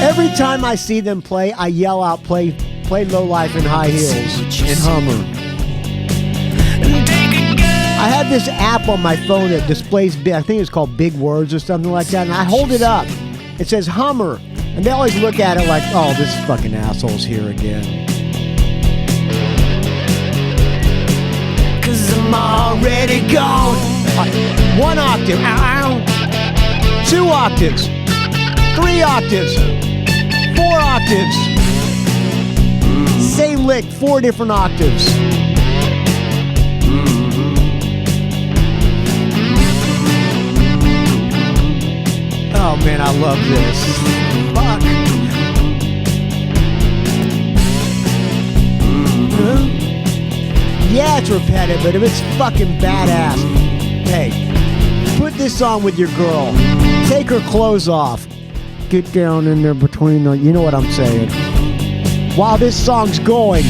Every time I see them play, I yell out, play Low Life and High Heels and Hummer. I have this app on my phone that displays, I think it's called Big Words or something like that, and I hold it up. It says Hummer, and they always look at it like, oh, this fucking asshole's here again. 'Cause I'm already gone. 1 octave, ow, ow. 2 octaves, 3 octaves, 4 octaves. Same lick, 4 different octaves. Oh man, I love this. Fuck. Yeah, it's repetitive, but it's fucking badass. Hey, put this on with your girl. Take her clothes off. Get down in there between the... You know what I'm saying. While this song's going.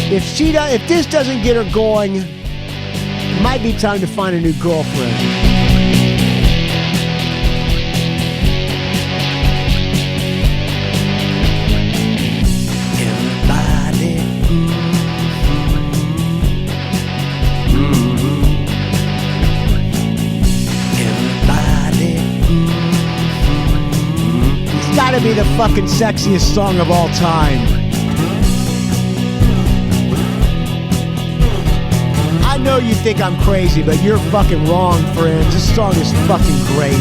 If this doesn't get her going, it might be time to find a new girlfriend. Gotta be the fucking sexiest song of all time. I know you think I'm crazy, but you're fucking wrong, friends. This song is fucking great.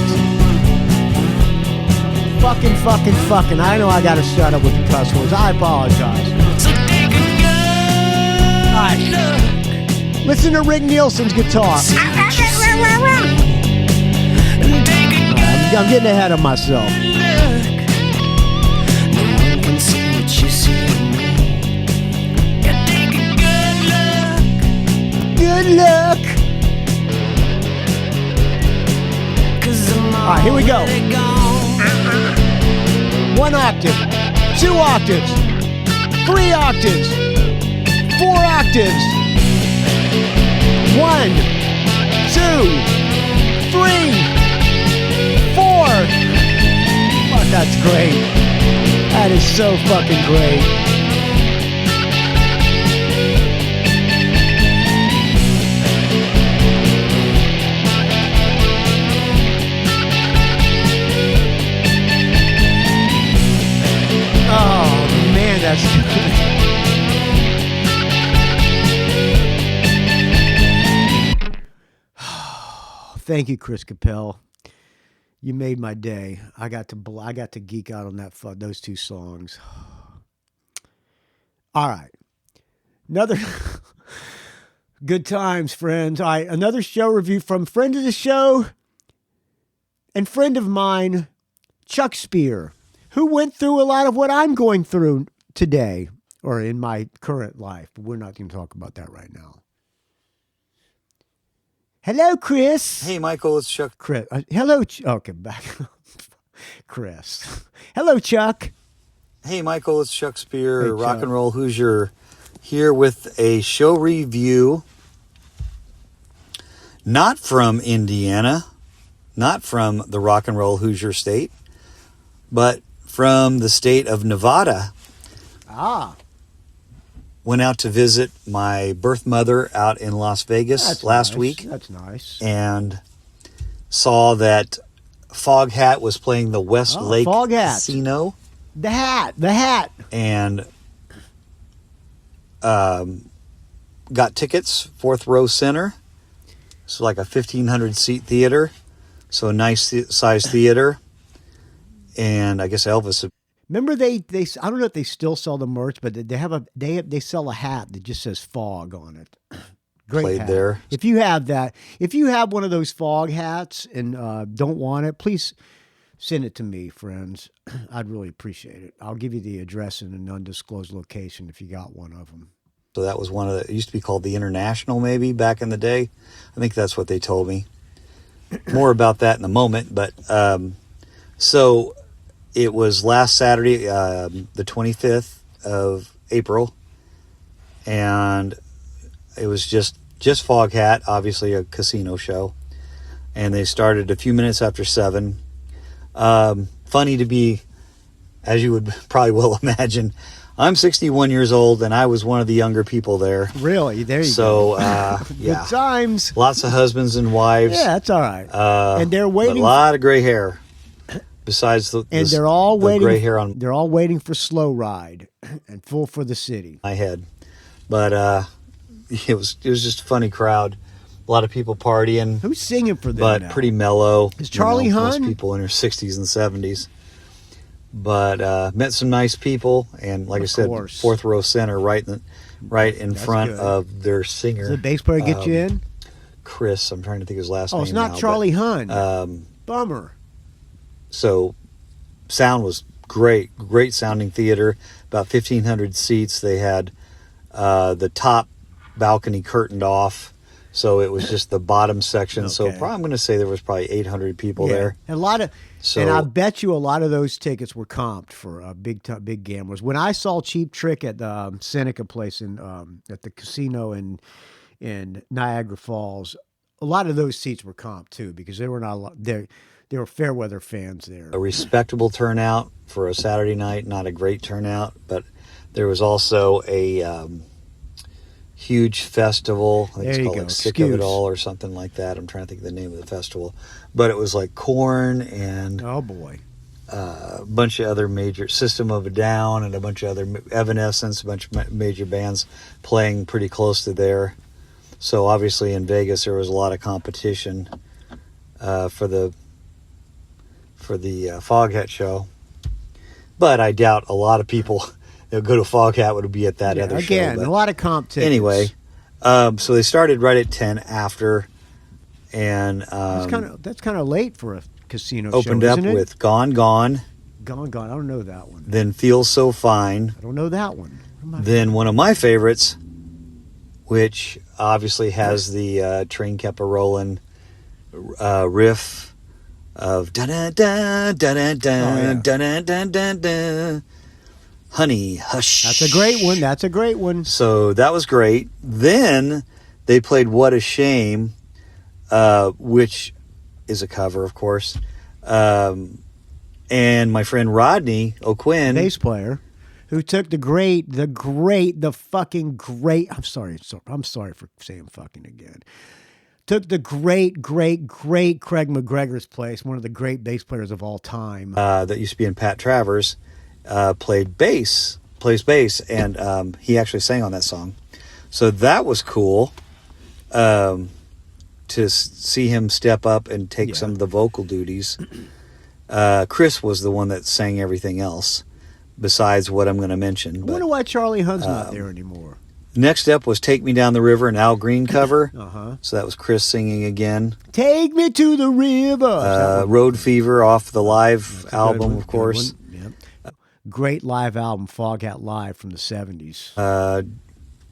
Fucking. I know I gotta shut up with the cuss words. I apologize. Alright. Listen to Rick Nielsen's guitar. I'm getting ahead of myself. Good luck. right, here we go. 1 octave, 2 octaves, 3 octaves, 4 octaves. 1, 2, 3, 4. Fuck, that's great. That is so fucking great. Oh, man, that's good. Thank you, Chris Capel. You made my day. I got to geek out on those 2 songs. All right. Another good times, friends. All right, another show review from friend of the show and friend of mine, Chuck Spear, who went through a lot of what I'm going through today or in my current life. But we're not going to talk about that right now. Hello, Chris. Hey, Michael, it's Chuck. Chris. Hello. Okay, back. Chris. Hello, Chuck. Hey, Michael, it's Chuck Spear, Hey, Rock Chuck. and Roll Hoosier, here with a show review, not from Indiana, not from the Rock and Roll Hoosier state, but from the state of Nevada. Ah. Went out to visit my birth mother out in Las Vegas That's last nice. week That's nice. and saw that Foghat was playing the West Lake Foghat. Casino. The hat. And got tickets, 4th row center. So like a 1,500 seat theater. So a nice size theater. And I guess Elvis. Remember they I don't know if they still sell the merch, but they sell a hat that just says Fog on it. Great Played hat. there. If you have that, if you have one of those Fog hats and don't want it, please send it to me, friends. I'd really appreciate it. I'll give you the address in an undisclosed location if you got one of them. So that was one of the, it used to be called the International maybe back in the day. I think that's what they told me. More about that in a moment. But so it was last Saturday, the 25th of April. And it was just Foghat, obviously a casino show. And they started a few minutes after 7. Funny to be, as you would probably well imagine, I'm 61 years old, and I was one of the younger people there. Really? There you So, go. yeah. Good times. Lots of husbands and wives. Yeah, that's all right. And they're But waiting. a lot of gray hair. Besides they're all the waiting. gray hair on They're all waiting for Slow Ride and Full for the City. my head. But it was just a funny crowd. A lot of people partying, Who's singing for them but now? pretty mellow. Is Charlie Most Hunn? people in their 60s and 70s. But met some nice people, and like I said, course. 4th row center, right in That's front good. of their singer. Does the bass player get you in? Chris, I'm trying to think his last name. Oh, it's not now, Charlie Hunn. But, Bummer. so sound was great sounding theater, about 1,500 seats. They had the top balcony curtained off, so it was just the bottom section. So Okay. probably, I'm going to say there was probably 800 people there. And a lot of, So- and I bet you a lot of those tickets were comped for big gamblers. When I saw Cheap Trick at the Seneca place at the casino in Niagara Falls, a lot of those seats were comped too because there were not a lot. There were fair weather fans there. A respectable turnout for a Saturday night, not a great turnout, but there was also a huge festival. I think There it's you called go. like Sick of It Excuse. All or something like that. I'm trying to think of the name of the festival. But it was like Korn and Oh boy. a bunch of other major, System of a Down and a bunch of other, Evanescence, a bunch of major bands playing pretty close to there. So obviously in Vegas there was a lot of competition for the Foghat show. But I doubt a lot of people that go to Foghat would be at that other Again, show. But a lot of comp tickets. anyway, so they started right at 10 after, and that's kind of late for a casino opened show, up isn't it? with Gone. Gone. I don't know that one. Then Feels So Fine. I don't know that one. Then one of my favorites, which obviously has the Train Kept a Rollin' riff of dun dun dun dun dun dun dun dun dun. Honey, hush. That's a great one. That's a great one. So that was great. Then they played What a Shame, which is a cover, of course. And my friend Rodney O'Quinn, bass player, who took the fucking great. I'm sorry for saying fucking again. Took the great Craig McGregor's place, one of the great bass players of all time. That used to be in Pat Travers, plays bass, and he actually sang on that song. So that was cool to see him step up and take some of the vocal duties. Chris was the one that sang everything else, besides what I'm going to mention. I wonder why Charlie Hunn's not there anymore. Next up was Take Me Down the River, an Al Green cover. Uh-huh. So that was Chris singing again. Take me to the river. Road Fever off the live album, of course. Yep. Great live album, Foghat Live from the 70s.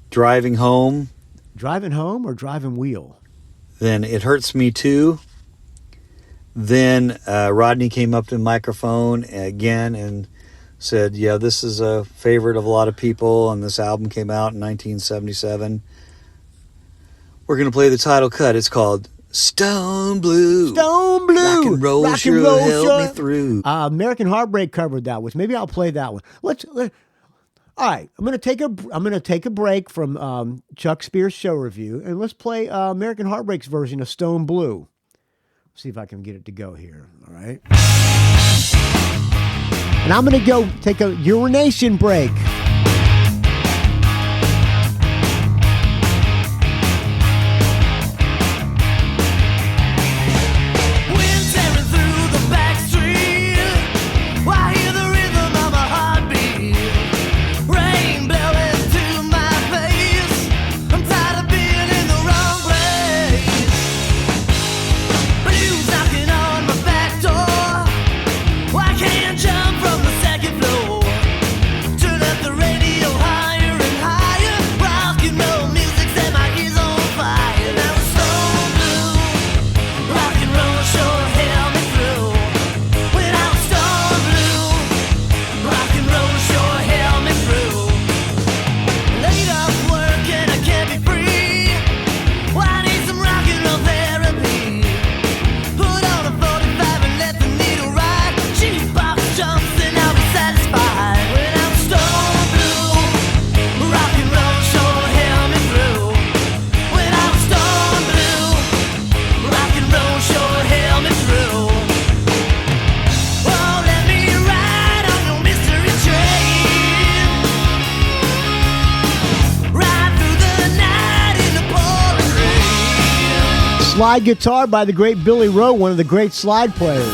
Driving Home. Driving Home or Driving Wheel? Then It Hurts Me Too. Then Rodney came up to the microphone again and said, yeah, this is a favorite of a lot of people, and this album came out in 1977. We're going to play the title cut. It's called Stone Blue. Stone Blue. Rock and roll sure held me through. American Heartbreak covered that one. Maybe I'll play that one. All right, I'm going to take a break from Chuck Spears' show review, and let's play American Heartbreak's version of Stone Blue. See if I can get it to go here. All right. And I'm going to go take a urination break. Slide guitar by the great Billy Rowe, one of the great slide players.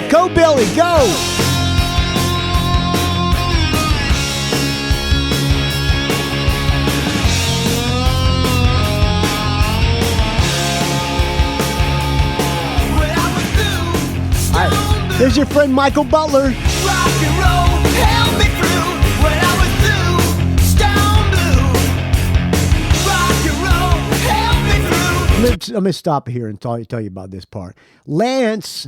Go, Billy, go! All right, there's your friend Michael Butler. Rock and roll held me through when I was blue, stone blue. Rock and roll held me through. Let me stop here and tell you about this part. Lance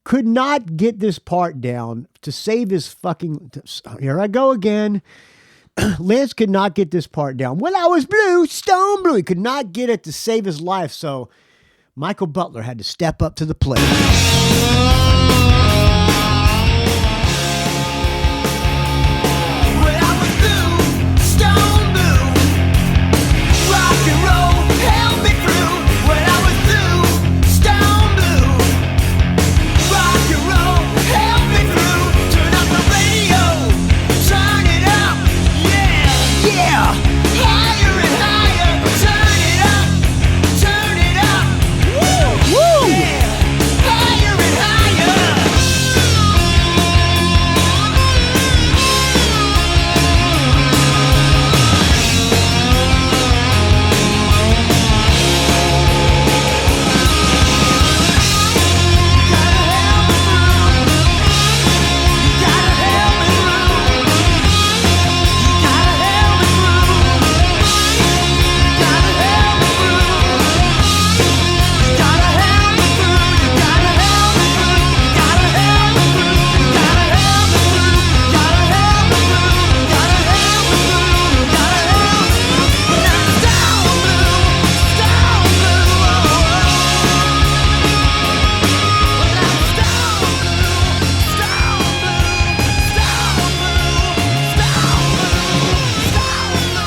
could not get this part down to save his fucking... Here I go again. Lance could not get this part down. When I was blue, stone blue. He could not get it to save his life, so Michael Butler had to step up to the plate. When I was blue, stone blue. Rock and roll held me through when I was blue, stone blue. Rock and roll held me through. Turn up the radio, turn it up, yeah, yeah. Higher and higher, turn it up, woo, woo, yeah. Higher and higher.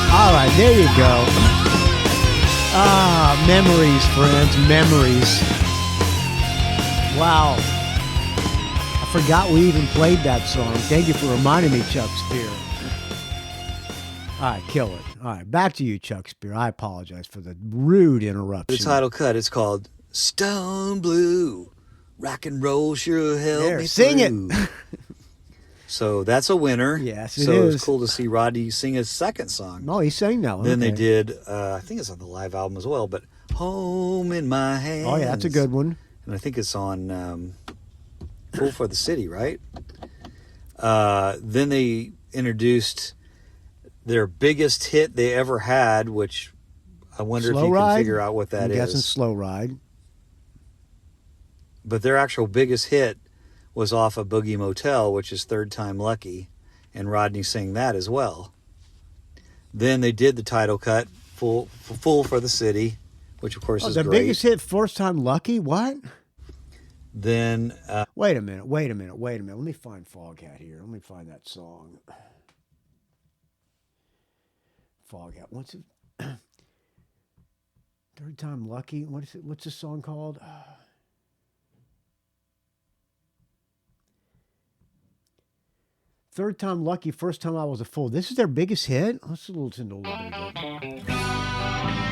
All right, there you go. Ah, memories, friends, memories. Wow. I forgot we even played that song. Thank you for reminding me, Chuck Spear. All right, kill it. All right, back to you, Chuck Spear. I apologize for the rude interruption. The title cut, it's called Stone Blue. Rock and roll sure held There, me sing through. it. So that's a winner. Yes, it so is. it's cool to see Rodney sing his second song. Oh, he sang that one. Then okay. they did, I think it's on the live album as well, but Home in My Hands. Oh, yeah, that's a good one. And I think it's on Fool for the City, right? Then they introduced their biggest hit they ever had, which I wonder Slow if you Ride? can figure out what that I'm guessing is. Slow Ride. But their actual biggest hit was off of Boogie Motel, which is Third Time Lucky, and Rodney sang that as well. Then they did the title cut, Fool for the City, which of course is their great. biggest hit, First Time Lucky? What? Then Wait a minute. Let me find Foghat here. Let me find that song. Foghat. What's it? Third Time Lucky? What is it? What's the song called? Third Time Lucky, First Time I Was a Fool. This is their biggest hit? Let's listen to a little bit of it.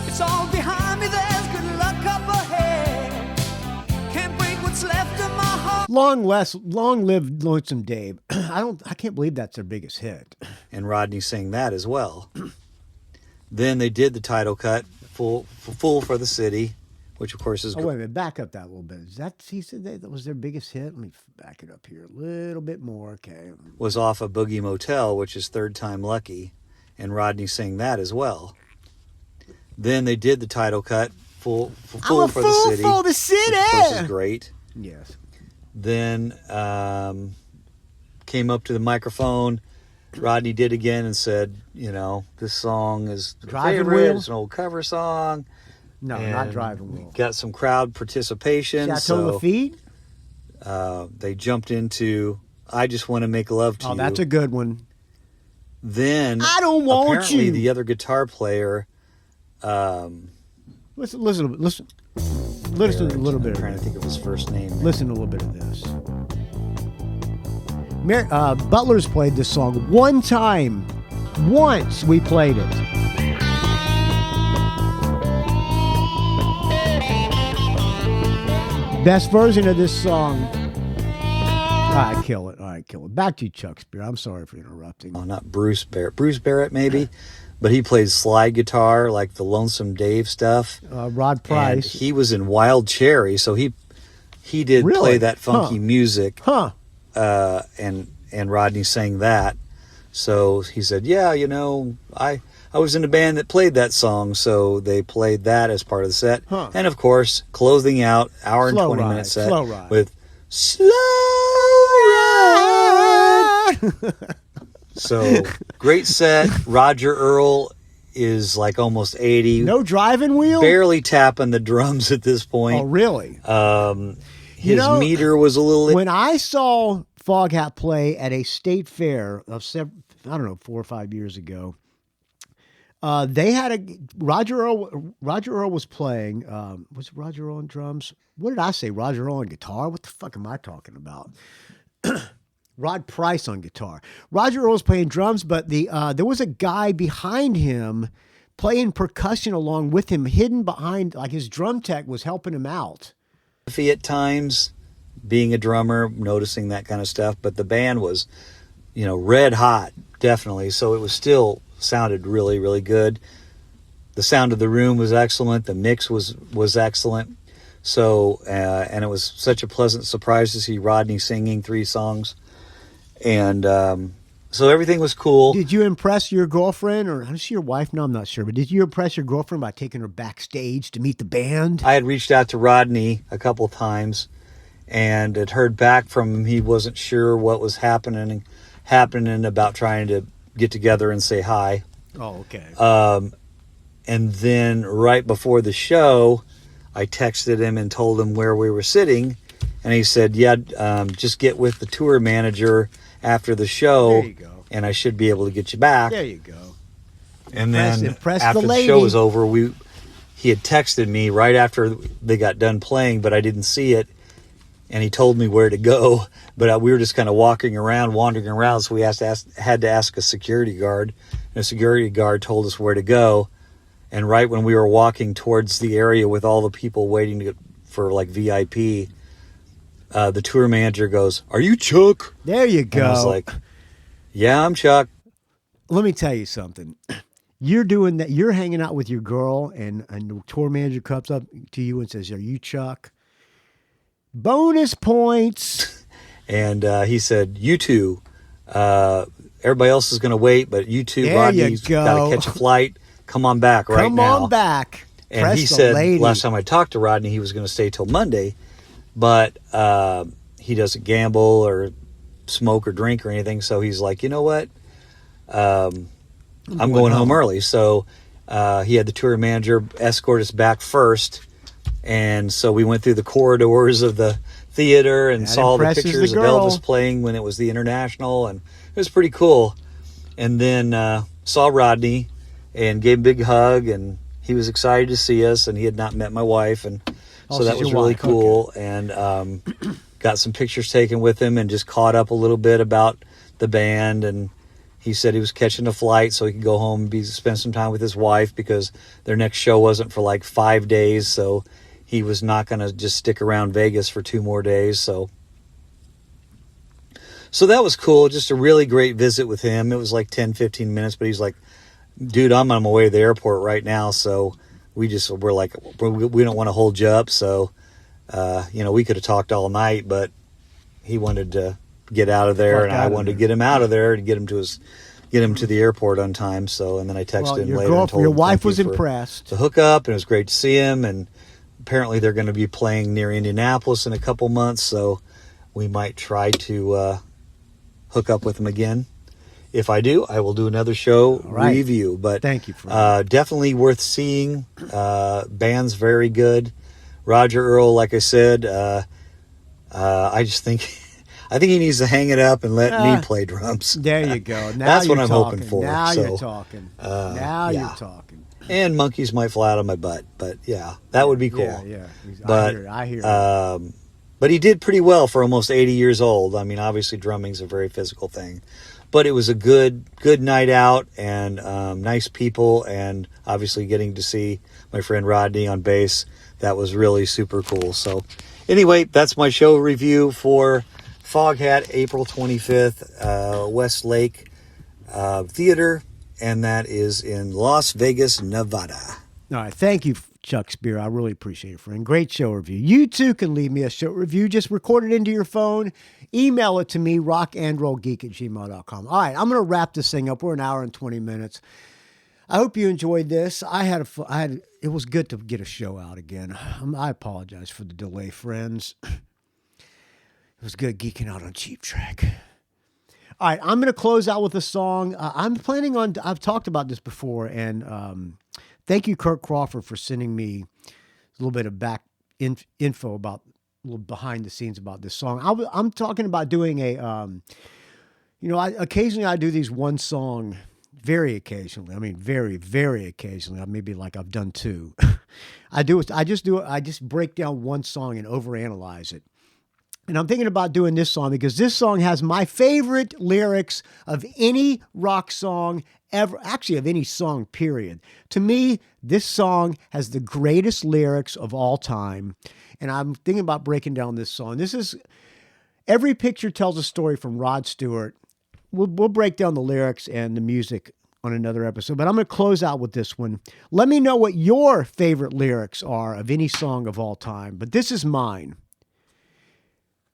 It's all behind me, there's good luck up ahead. Can't break what's left of my heart. Long live Lonesome Dave. I can't believe that's their biggest hit. and Rodney sang that as well. Then they did the title cut, Fool for the City, which of course is Oh, wait a minute. Back up that a little bit. Is that, he said that was their biggest hit? Let me back it up here a little bit more. Okay. was off of Boogie Motel, which is Third Time Lucky, and Rodney sang that as well. Then they did the title cut, Fool for the City, for the city. which of course is great. Yes. Then came up to the microphone. Rodney did again and said, you know, this song is the Driving favorite. Wheel? It's an old cover song. No, And not Driving Wheel. Got some crowd participation. Chateau So Lafitte? they jumped into I Just Want to Make Love to You. Oh, that's a good one. Then I don't want apparently you. the other guitar player. Listen a little bit I'm of trying to this. think of his first name. Listen to a little bit of this. Butler's played this song one time. Once we played it. Best version of this song. All right, kill it. Back to you, Chuck Spear. I'm sorry for interrupting. Oh, not Bruce Barrett. Bruce Barrett, maybe. But he plays slide guitar, like the Lonesome Dave stuff. Rod Price. And he was in Wild Cherry, so he did Really? play that funky music. Huh. And Rodney sang that. So he said, yeah, I was in a band that played that song, so they played that as part of the set. Huh. And, of course, closing out hour and 20-minute set Slow Ride. with Slow Ride. So, great set. Roger Earle is like almost 80. No driving wheel? Barely tapping the drums at this point. Oh, really? His meter was a little... When I saw Foghat play at a state fair of 4 or 5 years ago, they had Roger Earle was playing. Was Roger Earle on drums? What did I say? Roger Earle on guitar? What the fuck am I talking about? Rod Price on guitar. Roger Earle was playing drums, but there was a guy behind him playing percussion along with him, hidden behind, like his drum tech was helping him out. At times, being a drummer, noticing that kind of stuff, but the band was, red hot, definitely. So it was still sounded really, really good. The sound of the room was excellent. The mix was excellent. So, and it was such a pleasant surprise to see Rodney singing 3 songs. And so everything was cool. Did you impress your girlfriend, or is she your wife? No, I'm not sure. But did you impress your girlfriend by taking her backstage to meet the band? I had reached out to Rodney a couple of times and had heard back from him. He wasn't sure what was happening about trying to get together and say hi. Oh, okay. And then right before the show, I texted him and told him where we were sitting. And he said, yeah, just get with the tour manager after the show. There you go. And I should be able to get you back. There you go. And then Impress after the show was over, he had texted me right after they got done playing, but I didn't see it. And he told me where to go. But we were just kind of wandering around, so we had to ask a security guard. And a security guard told us where to go. And right when we were walking towards the area with all the people waiting for like VIP, the tour manager goes, "Are you Chuck?" There you go. And I was like, "Yeah, I'm Chuck." Let me tell you something. You're doing that. You're hanging out with your girl, and the tour manager comes up to you and says, "Are you Chuck?" Bonus points. And he said, "You two. Everybody else is going to wait, but you two, There Rodney's you go. got to catch a flight. Come on back now." Come on back. And Press he the said lady. last time I talked to Rodney, he was going to stay till Monday, but he doesn't gamble or smoke or drink or anything. So he's like, you know what? I'm going home early. So he had the tour manager escort us back first. And so we went through the corridors of the theater and saw the impresses pictures the of girl. Elvis playing when it was the International. And it was pretty cool. And then saw Rodney and gave him a big hug. And he was excited to see us. And he had not met my wife. And so that she's was your really wife. cool. Okay. And got some pictures taken with him and just caught up a little bit about the band. And he said he was catching a flight so he could go home and spend some time with his wife because their next show wasn't for like 5 days. So he was not going to just stick around Vegas for 2 more days. So that was cool. Just a really great visit with him. It was like 10, 15 minutes, but he's like, dude, I'm on my way to the airport right now. So we're like, we don't want to hold you up. So, we could have talked all night, but he wanted to get out of there, and I wanted to get him out of there to get him to the airport on time. So, and then I texted him later and told him your wife thank you was for impressed. the hookup, and it was great to see him. And apparently they're going to be playing near Indianapolis in a couple months, so we might try to hook up with him again. If I do, I will do another show review. But thank you for definitely worth seeing. Band's very good. Roger Earle, like I said, I just think he needs to hang it up and let me play drums. There you go. Now That's what you're I'm talking. hoping for. Now So, you're talking. yeah. You're talking. And monkeys might fly out of my butt, but yeah, that would be cool. Yeah. But I hear. but he did pretty well for almost 80 years old. I mean, obviously drumming's a very physical thing, but it was a good night out, and nice people, and obviously getting to see my friend Rodney on bass. That was really super cool. So anyway, that's my show review for Foghat, April 25th, Westlake Theater, and that is in Las Vegas, Nevada. All right. Thank you, Chuck Spear. I really appreciate it, friend. Great show review. You too can leave me a show review. Just record it into your phone. Email it to me, rockandrollgeek@gmail.com. All right. I'm going to wrap this thing up. We're an hour and 20 minutes. I hope you enjoyed this. It was good to get a show out again. I apologize for the delay, friends. It was good geeking out on Cheap Trick. All right, I'm going to close out with a song. I've talked about this before, and thank you, Kirk Crawford, for sending me a little bit of back info about, a little behind the scenes about this song. I'm talking about doing occasionally I do these one song, very occasionally. I mean, very, very occasionally. Maybe like I've done two. I just break down one song and overanalyze it. And I'm thinking about doing this song because this song has my favorite lyrics of any rock song ever, actually of any song, period. To me, this song has the greatest lyrics of all time. And I'm thinking about breaking down this song. This is Every Picture Tells a Story from Rod Stewart. We'll break down the lyrics and the music on another episode, but I'm going to close out with this one. Let me know what your favorite lyrics are of any song of all time, but this is mine.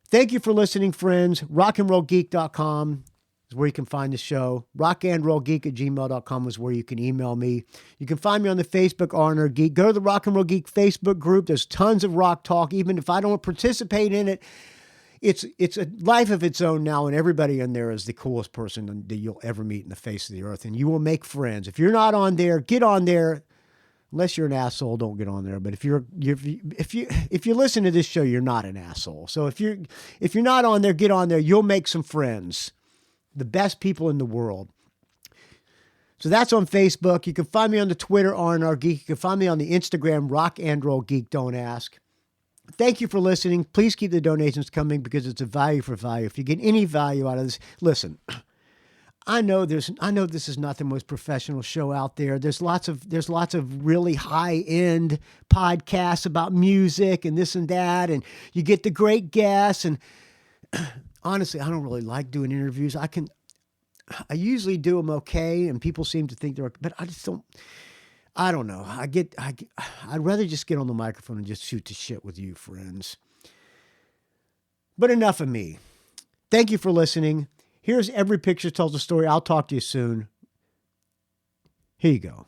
Thank you for listening, friends. rockandrollgeek.com is where you can find the show. rockandrollgeek@gmail.com is where you can email me. You can find me on the Facebook Honor Geek. Go to the Rock and Roll Geek Facebook group. There's tons of rock talk. Even if I don't participate in it, it's a life of its own now, and everybody in there is the coolest person that you'll ever meet in the face of the earth, and you will make friends. If you're not on there, get on there. Unless you're an asshole, don't get on there. But if you listen to this show, you're not an asshole. So if you're not on there, get on there. You'll make some friends. The best people in the world. So that's on Facebook. You can find me on the Twitter, R&R Geek. You can find me on the Instagram, Rock and Roll Geek. Don't ask. Thank you for listening. Please keep the donations coming because it's a value for value. If you get any value out of this, listen. I know this is not the most professional show out there. There's lots of really high-end podcasts about music and this and that, and you get the great guests. And honestly, I don't really like doing interviews. I usually do them okay, and people seem to think they're, but I just don't. I don't know. I'd rather just get on the microphone and just shoot the shit with you, friends. But enough of me. Thank you for listening. Here's Every Picture Tells a Story. I'll talk to you soon. Here you go.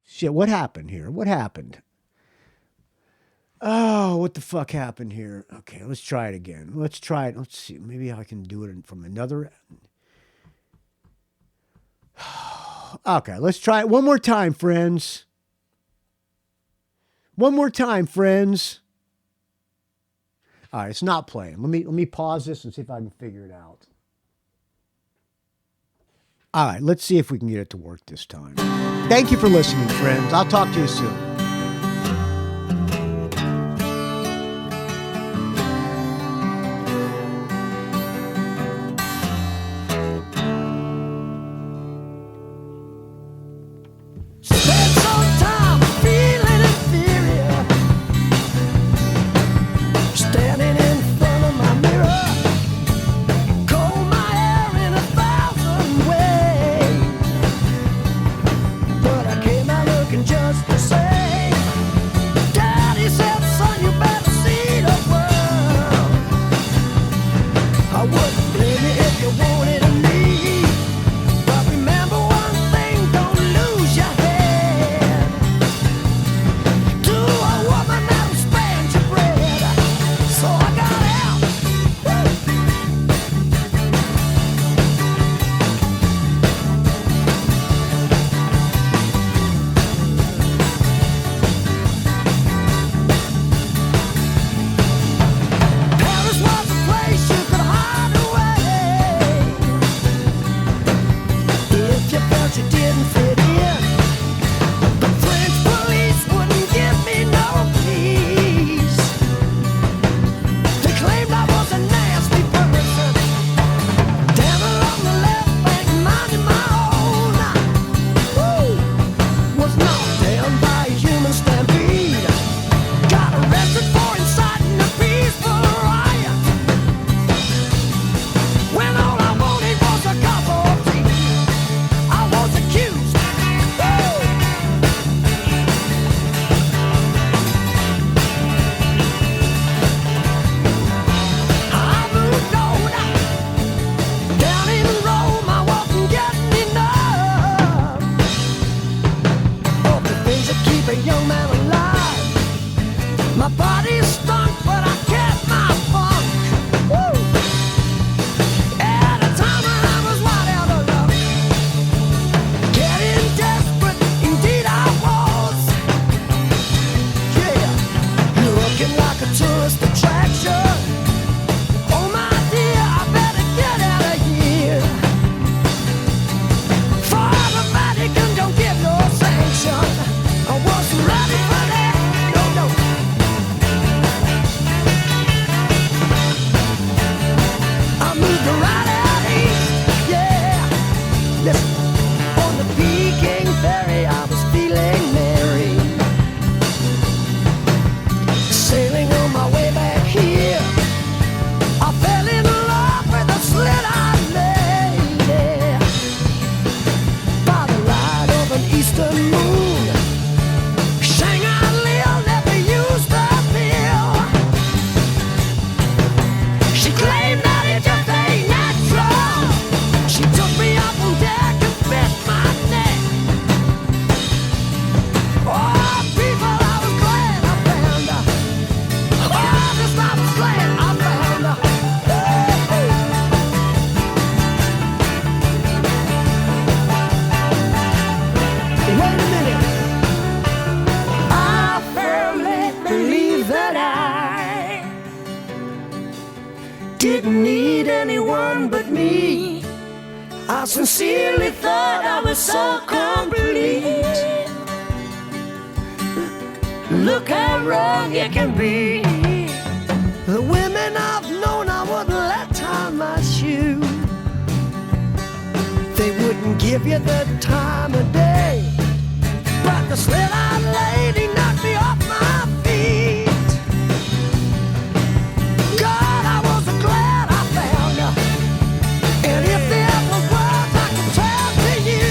Shit, what happened here? What happened? Oh, what the fuck happened here? Okay, let's try it again. Let's try it. Let's see. Maybe I can do it from another. Okay, let's try it one more time, friends. One more time, friends. All right, it's not playing. Let me pause this and see if I can figure it out. All right, let's see if we can get it to work this time. Thank you for listening, friends. I'll talk to you soon. Just the same. every young man alive. My body stunk, but I kept my funk. Woo! At a time when I was wide out of luck, getting desperate, indeed I was. Yeah, you're looking like a tourist attraction. Oh my dear, I better get out of here. For the Vatican don't give no sanction. I wasn't ready for that, no, no. I moved right out east, yeah. Listen, on the Peking ferry I was feeling merry. Sailing on my way back here, I fell in love with a slit-eyed lady. By the light of an eastern moon, Shanghai Lil never used a pill. She claimed that it just ain't natural. She took me up on deck and bit my neck. Oh, people, I was glad I found her. Oh, just I was glad I found her. Wait a minute. I firmly believe that I didn't need anyone but me. I sincerely thought I was so complete. Look how wrong it can be. The women I've known I wouldn't let tie my shoe. They wouldn't give you the time of day. But the slit-eyed lady knocked me off my feet. God, I was glad I found her. And if there were words I could tell to you,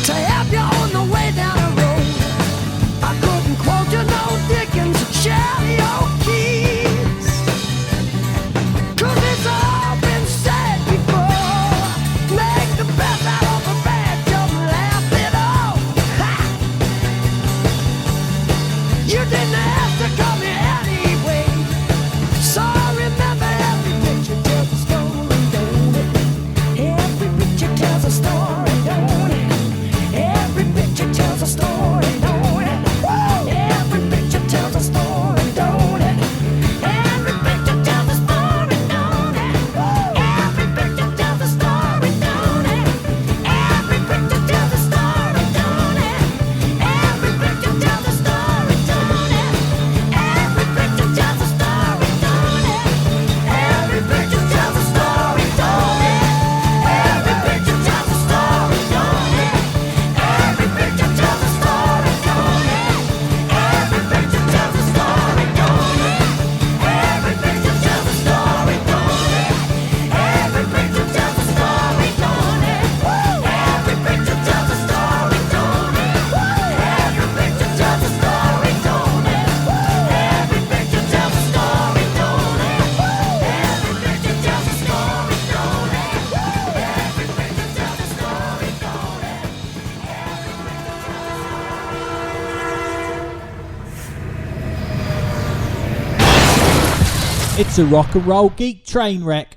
to help you on the way down the road, I couldn't quote you no Dickens or Shelley or Keats. 'Cause it's all been said before. Make the best out of a bad joke, laugh it off. Ha! You didn't have to come here anyway. So remember, every picture tells a story, don't it? Every picture tells a story, don't it? Every picture tells a story, don't it? Every picture tells a story, don't it? Every picture tells a story, don't it? Every picture tells a story, don't it? Every picture tells a story, don't it? Every picture tells a story, don't it? Every picture tells a story, don't it? Every picture tells a story, don't it? Every picture tells a story, don't it? Every picture tells a story, don't it? Every picture tells a story, don't it? Every picture tells a story, don't it? Every picture tells a story, don't it? Every picture tells a story, don't it? Every picture tells a story, don't it? Every picture tells a story, don't it? Every picture tells a story, don't it? Every picture tells a story, don't it? It's a rock and roll geek train wreck.